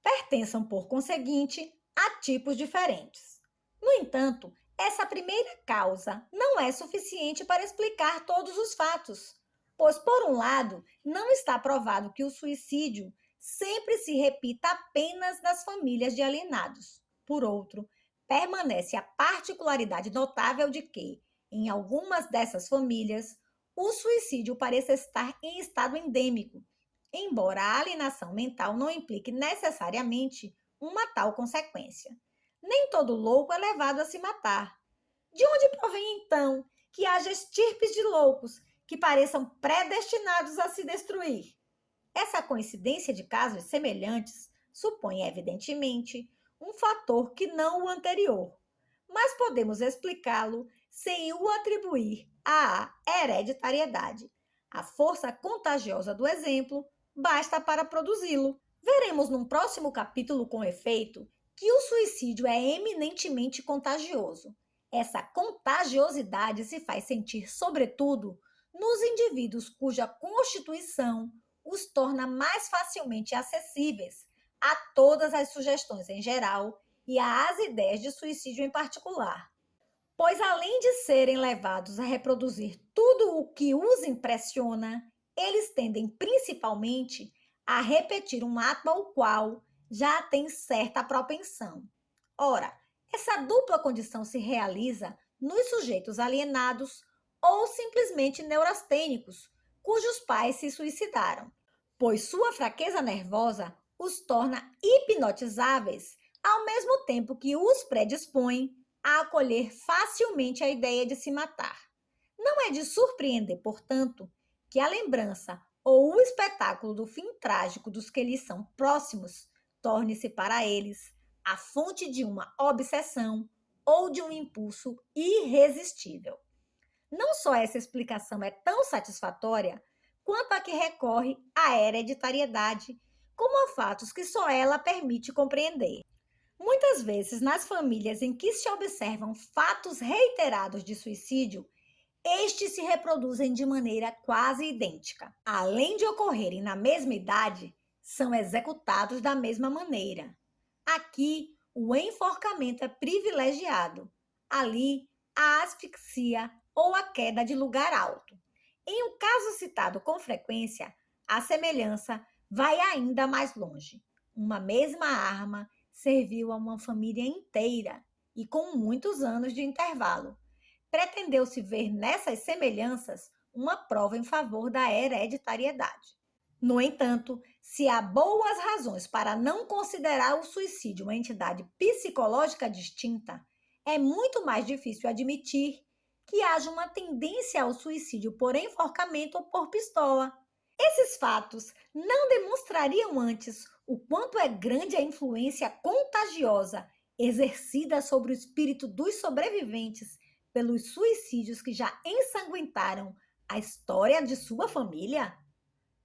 pertençam, por conseguinte, a tipos diferentes. No entanto, essa primeira causa não é suficiente para explicar todos os fatos, pois, por um lado, não está provado que o suicídio sempre se repita apenas nas famílias de alienados. Por outro, permanece a particularidade notável de que, em algumas dessas famílias, o suicídio pareça estar em estado endêmico, embora a alienação mental não implique necessariamente uma tal consequência. Nem todo louco é levado a se matar. De onde provém, então, que haja estirpes de loucos que pareçam predestinados a se destruir? Essa coincidência de casos semelhantes supõe, evidentemente, um fator que não o anterior, mas podemos explicá-lo sem o atribuir à hereditariedade. A força contagiosa do exemplo basta para produzi-lo. Veremos num próximo capítulo com efeito que o suicídio é eminentemente contagioso. Essa contagiosidade se faz sentir, sobretudo, nos indivíduos cuja constituição os torna mais facilmente acessíveis a todas as sugestões em geral e às ideias de suicídio em particular. Pois, além de serem levados a reproduzir tudo o que os impressiona, eles tendem principalmente a repetir um ato ao qual já têm certa propensão. Ora, essa dupla condição se realiza nos sujeitos alienados ou simplesmente neurastênicos, cujos pais se suicidaram, pois sua fraqueza nervosa os torna hipnotizáveis, ao mesmo tempo que os predispõe a acolher facilmente a ideia de se matar. Não é de surpreender, portanto, que a lembrança ou o espetáculo do fim trágico dos que lhes são próximos torne-se para eles a fonte de uma obsessão ou de um impulso irresistível. Não só essa explicação é tão satisfatória, quanto a que recorre à hereditariedade, como a fatos que só ela permite compreender. Muitas vezes, nas famílias em que se observam fatos reiterados de suicídio, estes se reproduzem de maneira quase idêntica. Além de ocorrerem na mesma idade, são executados da mesma maneira. Aqui, o enforcamento é privilegiado. Ali, a asfixia ou a queda de lugar alto. Em um caso citado com frequência, a semelhança vai ainda mais longe. Uma mesma arma serviu a uma família inteira e com muitos anos de intervalo. Pretendeu-se ver nessas semelhanças uma prova em favor da hereditariedade. No entanto, se há boas razões para não considerar o suicídio uma entidade psicológica distinta, é muito mais difícil admitir que haja uma tendência ao suicídio por enforcamento ou por pistola. Esses fatos não demonstrariam antes o quanto é grande a influência contagiosa exercida sobre o espírito dos sobreviventes pelos suicídios que já ensanguentaram a história de sua família?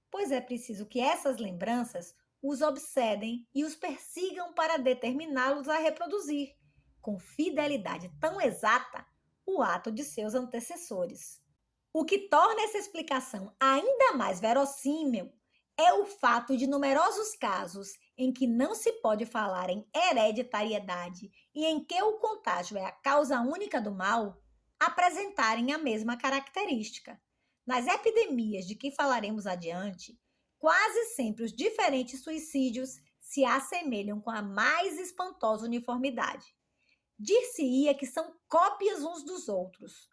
Pois é preciso que essas lembranças os obsedem e os persigam para determiná-los a reproduzir, com fidelidade tão exata, o ato de seus antecessores. O que torna essa explicação ainda mais verossímil é o fato de numerosos casos em que não se pode falar em hereditariedade e em que o contágio é a causa única do mal, apresentarem a mesma característica. Nas epidemias de que falaremos adiante, quase sempre os diferentes suicídios se assemelham com a mais espantosa uniformidade. Dir-se-ia que são cópias uns dos outros.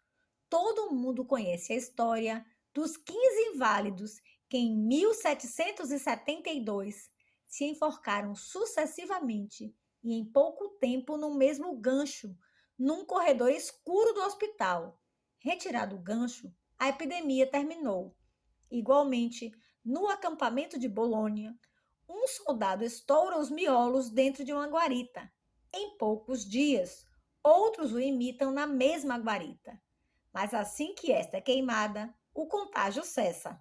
Todo mundo conhece a história dos 15 inválidos que em 1772 se enforcaram sucessivamente e em pouco tempo no mesmo gancho, num corredor escuro do hospital. Retirado o gancho, a epidemia terminou. Igualmente, no acampamento de Bolônia, um soldado estoura os miolos dentro de uma guarita. Em poucos dias, outros o imitam na mesma guarita. Mas assim que esta é queimada, o contágio cessa.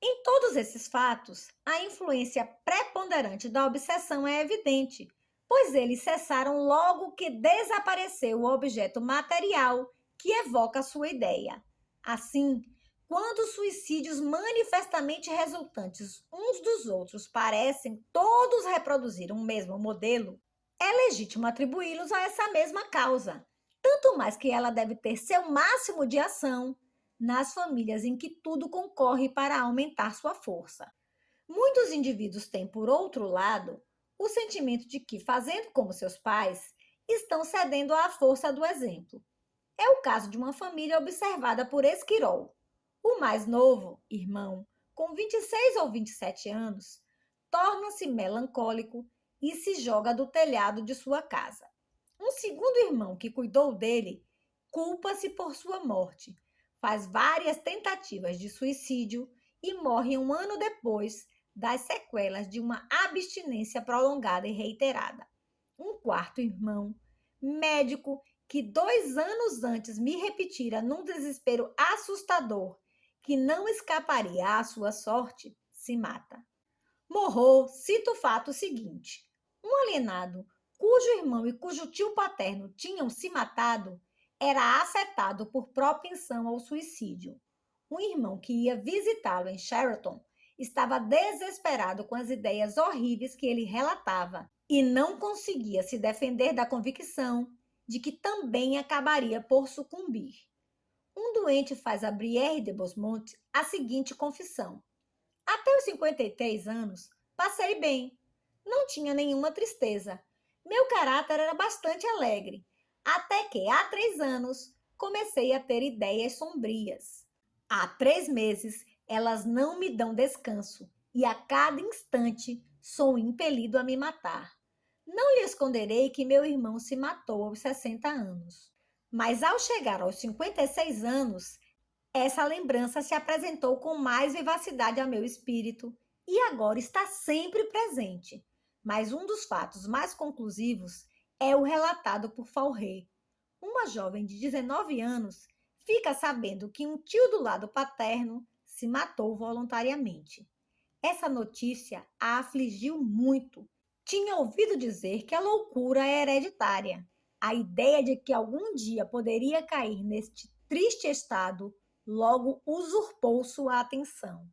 Em todos esses fatos, a influência preponderante da obsessão é evidente, pois eles cessaram logo que desapareceu o objeto material que evoca sua ideia. Assim, quando suicídios manifestamente resultantes uns dos outros parecem todos reproduzir um mesmo modelo, é legítimo atribuí-los a essa mesma causa, tanto mais que ela deve ter seu máximo de ação nas famílias em que tudo concorre para aumentar sua força. Muitos indivíduos têm, por outro lado, o sentimento de que, fazendo como seus pais, estão cedendo à força do exemplo. É o caso de uma família observada por Esquirol. O mais novo, irmão, com 26 ou 27 anos, torna-se melancólico e se joga do telhado de sua casa. Um segundo irmão que cuidou dele culpa-se por sua morte, faz várias tentativas de suicídio e morre um ano depois das sequelas de uma abstinência prolongada e reiterada. Um quarto irmão, médico, que 2 anos antes me repetira num desespero assustador que não escaparia à sua sorte, se mata. Morro cita o fato seguinte: um alienado, cujo irmão e cujo tio paterno tinham se matado, era afetado por propensão ao suicídio. Um irmão que ia visitá-lo em Sheraton estava desesperado com as ideias horríveis que ele relatava e não conseguia se defender da convicção de que também acabaria por sucumbir. Um doente faz a Brière de Bosmont a seguinte confissão: até os 53 anos, passei bem. Não tinha nenhuma tristeza. Meu caráter era bastante alegre. Até que, há 3 anos, comecei a ter ideias sombrias. Há 3 meses, elas não me dão descanso e a cada instante sou impelido a me matar. Não lhe esconderei que meu irmão se matou aos 60 anos. Mas ao chegar aos 56 anos, essa lembrança se apresentou com mais vivacidade ao meu espírito e agora está sempre presente. Mas um dos fatos mais conclusivos é o relatado por Fauré. Uma jovem de 19 anos fica sabendo que um tio do lado paterno se matou voluntariamente. Essa notícia a afligiu muito. Tinha ouvido dizer que a loucura é hereditária. A ideia de que algum dia poderia cair neste triste estado logo usurpou sua atenção.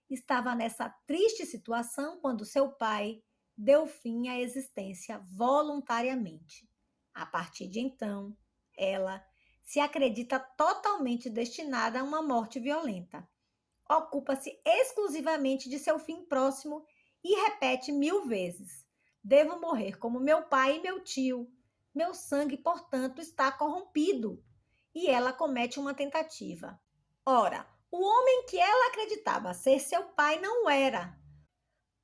Estava nessa triste situação quando seu pai deu fim à existência voluntariamente. A partir de então, ela se acredita totalmente destinada a uma morte violenta. Ocupa-se exclusivamente de seu fim próximo e repete 1000 vezes: devo morrer como meu pai e meu tio. Meu sangue, portanto, está corrompido. E ela comete uma tentativa. Ora, o homem que ela acreditava ser seu pai não era.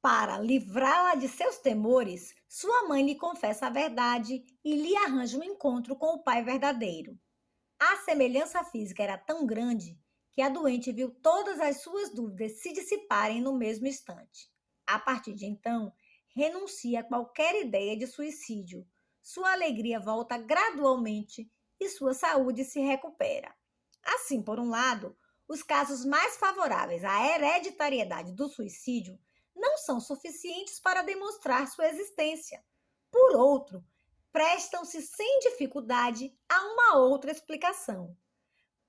Para livrá-la de seus temores, sua mãe lhe confessa a verdade e lhe arranja um encontro com o pai verdadeiro. A semelhança física era tão grande que a doente viu todas as suas dúvidas se dissiparem no mesmo instante. A partir de então, renuncia a qualquer ideia de suicídio. Sua alegria volta gradualmente e sua saúde se recupera. Assim, por um lado, os casos mais favoráveis à hereditariedade do suicídio não são suficientes para demonstrar sua existência. Por outro, prestam-se sem dificuldade a uma outra explicação.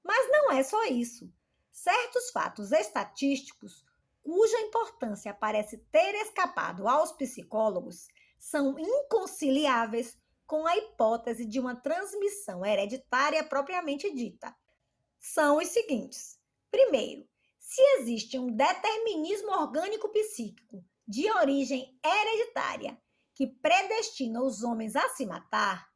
Mas não é só isso. Certos fatos estatísticos, cuja importância parece ter escapado aos psicólogos, são inconciliáveis com a hipótese de uma transmissão hereditária propriamente dita. São os seguintes. Primeiro, se existe um determinismo orgânico-psíquico de origem hereditária que predestina os homens a se matar,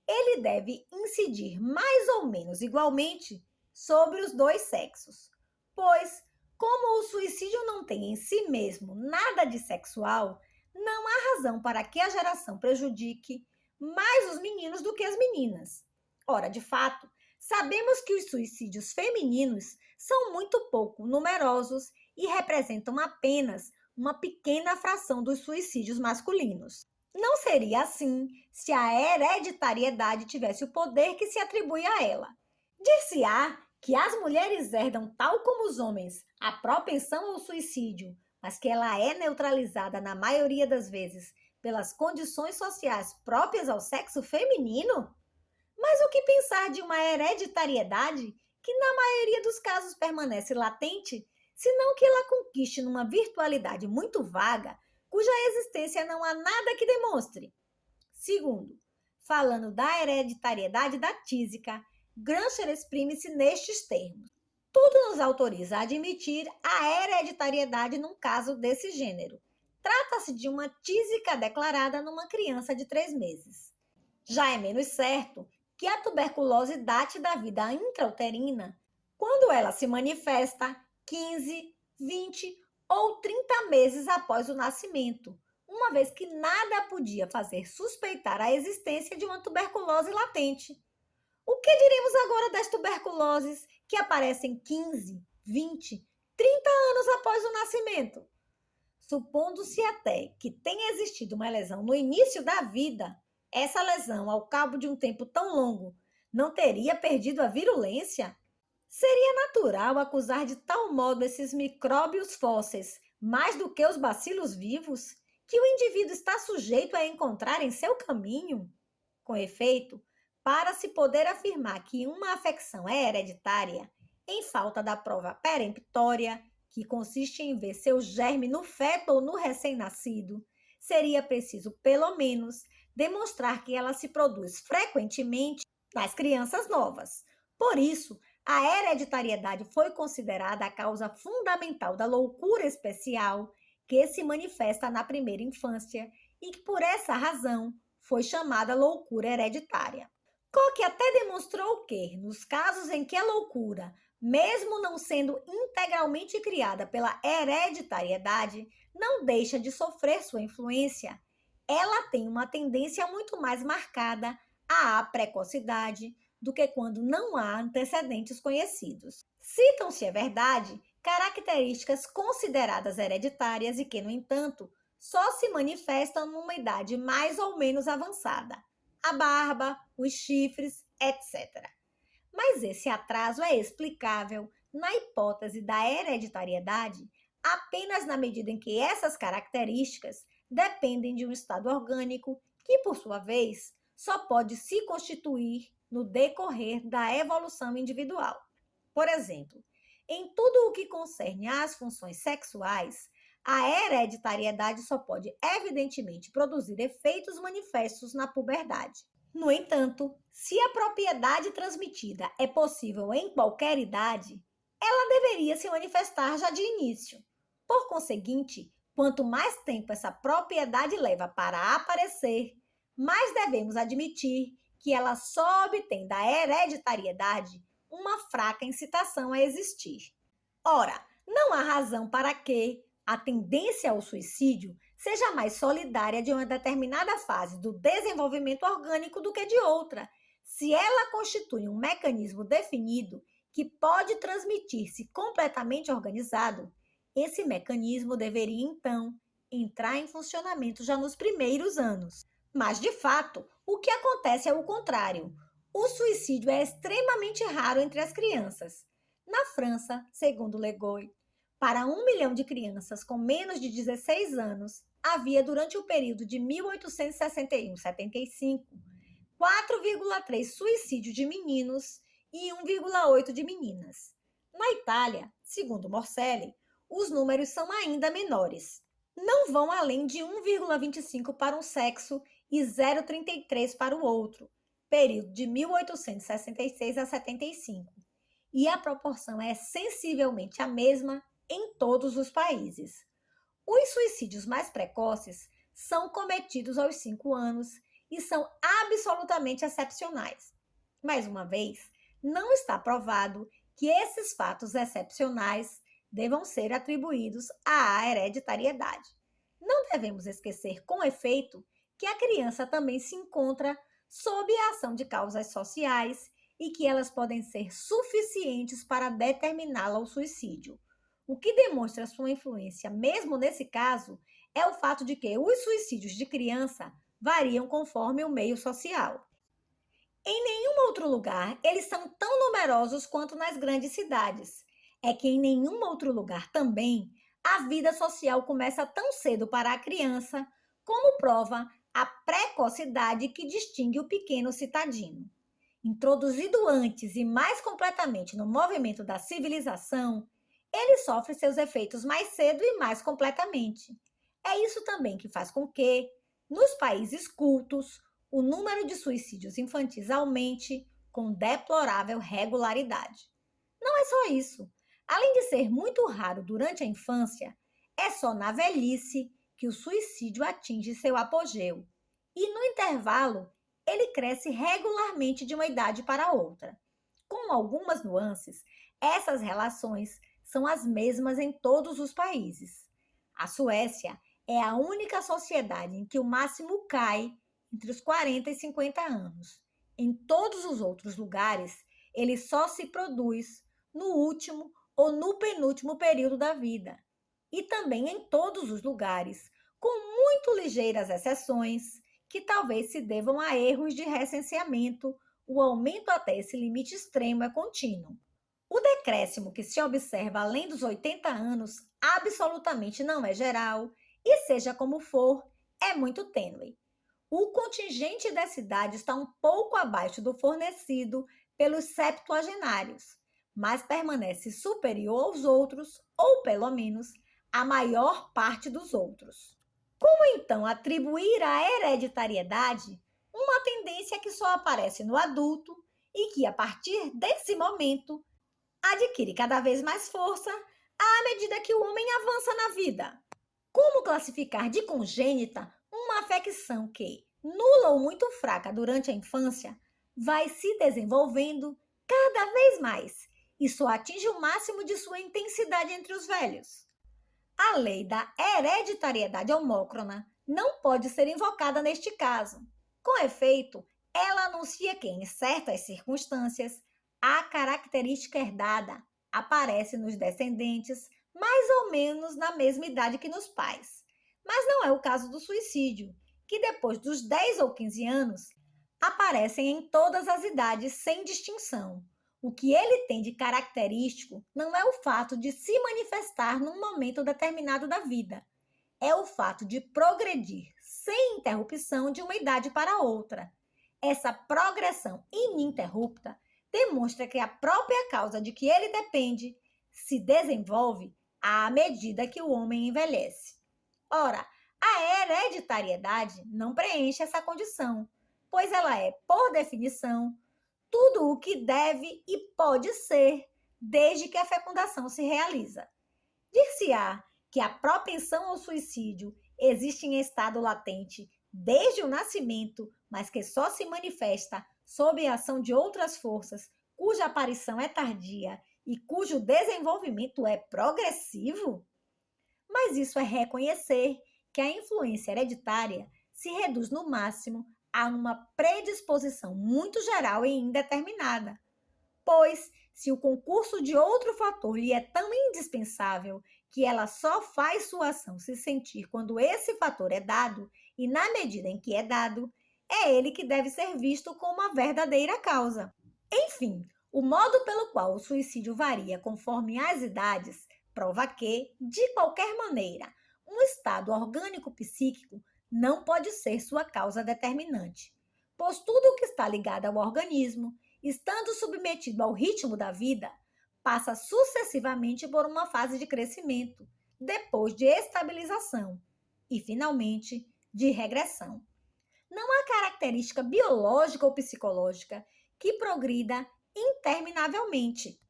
ele deve incidir mais ou menos igualmente sobre os dois sexos, pois, como o suicídio não tem em si mesmo nada de sexual, não há razão para que a geração prejudique mais os meninos do que as meninas. Ora, de fato, sabemos que os suicídios femininos são muito pouco numerosos e representam apenas uma pequena fração dos suicídios masculinos. Não seria assim se a hereditariedade tivesse o poder que se atribui a ela. Dir-se-á que as mulheres herdam, tal como os homens, a propensão ao suicídio, mas que ela é neutralizada na maioria das vezes pelas condições sociais próprias ao sexo feminino? Mas o que pensar de uma hereditariedade que, na maioria dos casos, permanece latente, senão que ela conquiste numa virtualidade muito vaga, cuja existência não há nada que demonstre? Segundo, falando da hereditariedade da tísica, Gramsci exprime-se nestes termos: tudo nos autoriza a admitir a hereditariedade num caso desse gênero. Trata-se de uma tísica declarada numa criança de 3 meses. Já é menos certo que a tuberculose date da vida intrauterina quando ela se manifesta 15, 20 ou 30 meses após o nascimento, uma vez que nada podia fazer suspeitar a existência de uma tuberculose latente. O que diremos agora das tuberculoses que aparecem 15, 20, 30 anos após o nascimento? Supondo-se até que tenha existido uma lesão no início da vida, essa lesão, ao cabo de um tempo tão longo, não teria perdido a virulência? Seria natural acusar de tal modo esses micróbios fósseis, mais do que os bacilos vivos, que o indivíduo está sujeito a encontrar em seu caminho? Com efeito, para se poder afirmar que uma afecção é hereditária, em falta da prova peremptória, que consiste em ver seu germe no feto ou no recém-nascido, seria preciso, pelo menos, demonstrar que ela se produz frequentemente nas crianças novas. Por isso, a hereditariedade foi considerada a causa fundamental da loucura especial que se manifesta na primeira infância e que, por essa razão, foi chamada loucura hereditária. Koch até demonstrou que, nos casos em que a loucura, mesmo não sendo integralmente criada pela hereditariedade, não deixa de sofrer sua influência, ela tem uma tendência muito mais marcada à precocidade do que quando não há antecedentes conhecidos. Citam-se, é verdade, características consideradas hereditárias e que, no entanto, só se manifestam numa idade mais ou menos avançada. A barba, os chifres, etc. Mas esse atraso é explicável, na hipótese da hereditariedade, apenas na medida em que essas características dependem de um estado orgânico que, por sua vez, só pode se constituir no decorrer da evolução individual. Por exemplo, em tudo o que concerne às funções sexuais, a hereditariedade só pode, evidentemente, produzir efeitos manifestos na puberdade. No entanto, se a propriedade transmitida é possível em qualquer idade, ela deveria se manifestar já de início. Por conseguinte, quanto mais tempo essa propriedade leva para aparecer, mais devemos admitir que ela só obtém da hereditariedade uma fraca incitação a existir. Ora, não há razão para que a tendência ao suicídio seja mais solidária de uma determinada fase do desenvolvimento orgânico do que de outra, se ela constitui um mecanismo definido que pode transmitir-se completamente organizado. Esse mecanismo deveria, então, entrar em funcionamento já nos primeiros anos. Mas, de fato, o que acontece é o contrário. O suicídio é extremamente raro entre as crianças. Na França, segundo Legoy, para 1 milhão de crianças com menos de 16 anos, havia durante o período de 1861-75 4,3 suicídios de meninos e 1,8 de meninas. Na Itália, segundo Morcelli, os números são ainda menores. Não vão além de 1,25 para um sexo e 0,33 para o outro, período de 1866 a 75. E a proporção é sensivelmente a mesma em todos os países. Os suicídios mais precoces são cometidos aos 5 anos e são absolutamente excepcionais. Mais uma vez, não está provado que esses fatos excepcionais devam ser atribuídos à hereditariedade. Não devemos esquecer, com efeito, que a criança também se encontra sob a ação de causas sociais e que elas podem ser suficientes para determiná-la ao suicídio. O que demonstra sua influência, mesmo nesse caso, é o fato de que os suicídios de criança variam conforme o meio social. Em nenhum outro lugar eles são tão numerosos quanto nas grandes cidades. É que em nenhum outro lugar também a vida social começa tão cedo para a criança, como prova a precocidade que distingue o pequeno citadino. Introduzido antes e mais completamente no movimento da civilização, ele sofre seus efeitos mais cedo e mais completamente. É isso também que faz com que, nos países cultos, o número de suicídios infantis aumente com deplorável regularidade. Não é só isso. Além de ser muito raro durante a infância, é só na velhice que o suicídio atinge seu apogeu. E no intervalo, ele cresce regularmente de uma idade para outra. Com algumas nuances, essas relações são as mesmas em todos os países. A Suécia é a única sociedade em que o máximo cai entre os 40 e 50 anos. Em todos os outros lugares, ele só se produz no último ou no penúltimo período da vida. E também em todos os lugares, com muito ligeiras exceções, que talvez se devam a erros de recenseamento, o aumento até esse limite extremo é contínuo. O decréscimo que se observa além dos 80 anos absolutamente não é geral e, seja como for, é muito tênue. O contingente dessa idade está um pouco abaixo do fornecido pelos septuagenários, mas permanece superior aos outros, ou pelo menos a maior parte dos outros. Como então atribuir à hereditariedade uma tendência que só aparece no adulto e que, a partir desse momento, adquire cada vez mais força à medida que o homem avança na vida? Como classificar de congênita uma afecção que, nula ou muito fraca durante a infância, vai se desenvolvendo cada vez mais e só atinge o máximo de sua intensidade entre os velhos? A lei da hereditariedade homócrona não pode ser invocada neste caso. Com efeito, ela anuncia que, em certas circunstâncias, a característica herdada aparece nos descendentes mais ou menos na mesma idade que nos pais. Mas não é o caso do suicídio, que depois dos 10 ou 15 anos aparecem em todas as idades sem distinção. O que ele tem de característico não é o fato de se manifestar num momento determinado da vida, é o fato de progredir sem interrupção de uma idade para outra. Essa progressão ininterrupta demonstra que a própria causa de que ele depende se desenvolve à medida que o homem envelhece. Ora, a hereditariedade não preenche essa condição, pois ela é, por definição, tudo o que deve e pode ser, desde que a fecundação se realiza. Dir-se-á que a propensão ao suicídio existe em estado latente desde o nascimento, mas que só se manifesta sob a ação de outras forças, cuja aparição é tardia e cujo desenvolvimento é progressivo? Mas isso é reconhecer que a influência hereditária se reduz no máximo a uma predisposição muito geral e indeterminada. Pois, se o concurso de outro fator lhe é tão indispensável que ela só faz sua ação se sentir quando esse fator é dado, e na medida em que é dado, é ele que deve ser visto como a verdadeira causa. Enfim, o modo pelo qual o suicídio varia conforme as idades prova que, de qualquer maneira, um estado orgânico psíquico não pode ser sua causa determinante, pois tudo o que está ligado ao organismo, estando submetido ao ritmo da vida, passa sucessivamente por uma fase de crescimento, depois de estabilização e, finalmente, de regressão. Não há característica biológica ou psicológica que progrida interminavelmente,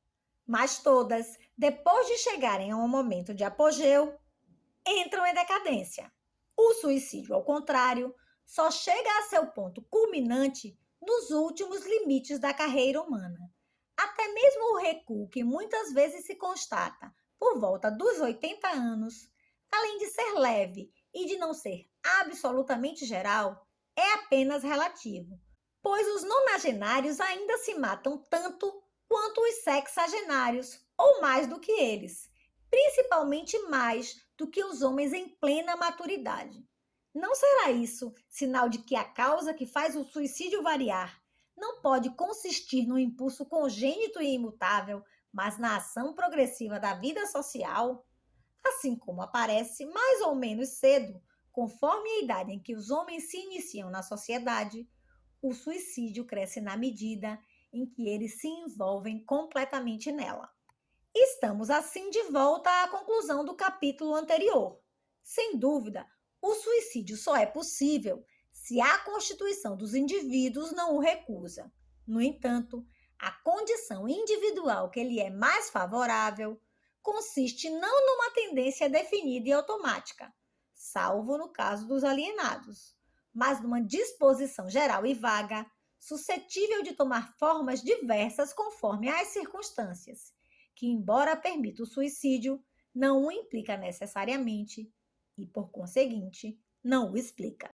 mas todas, depois de chegarem a um momento de apogeu, entram em decadência. O suicídio, ao contrário, só chega a seu ponto culminante nos últimos limites da carreira humana. Até mesmo o recuo que muitas vezes se constata por volta dos 80 anos, além de ser leve e de não ser absolutamente geral, é apenas relativo, pois os nonagenários ainda se matam tanto quanto os sexagenários, ou mais do que eles, principalmente mais do que os homens em plena maturidade. Não será isso sinal de que a causa que faz o suicídio variar não pode consistir no impulso congênito e imutável, mas na ação progressiva da vida social? Assim como aparece mais ou menos cedo, conforme a idade em que os homens se iniciam na sociedade, o suicídio cresce na medida em que eles se envolvem completamente nela. Estamos assim de volta à conclusão do capítulo anterior. Sem dúvida, o suicídio só é possível se a constituição dos indivíduos não o recusa. No entanto, a condição individual que lhe é mais favorável consiste não numa tendência definida e automática, salvo no caso dos alienados, mas numa disposição geral e vaga, suscetível de tomar formas diversas conforme as circunstâncias, que, embora permita o suicídio, não o implica necessariamente e, por conseguinte, não o explica.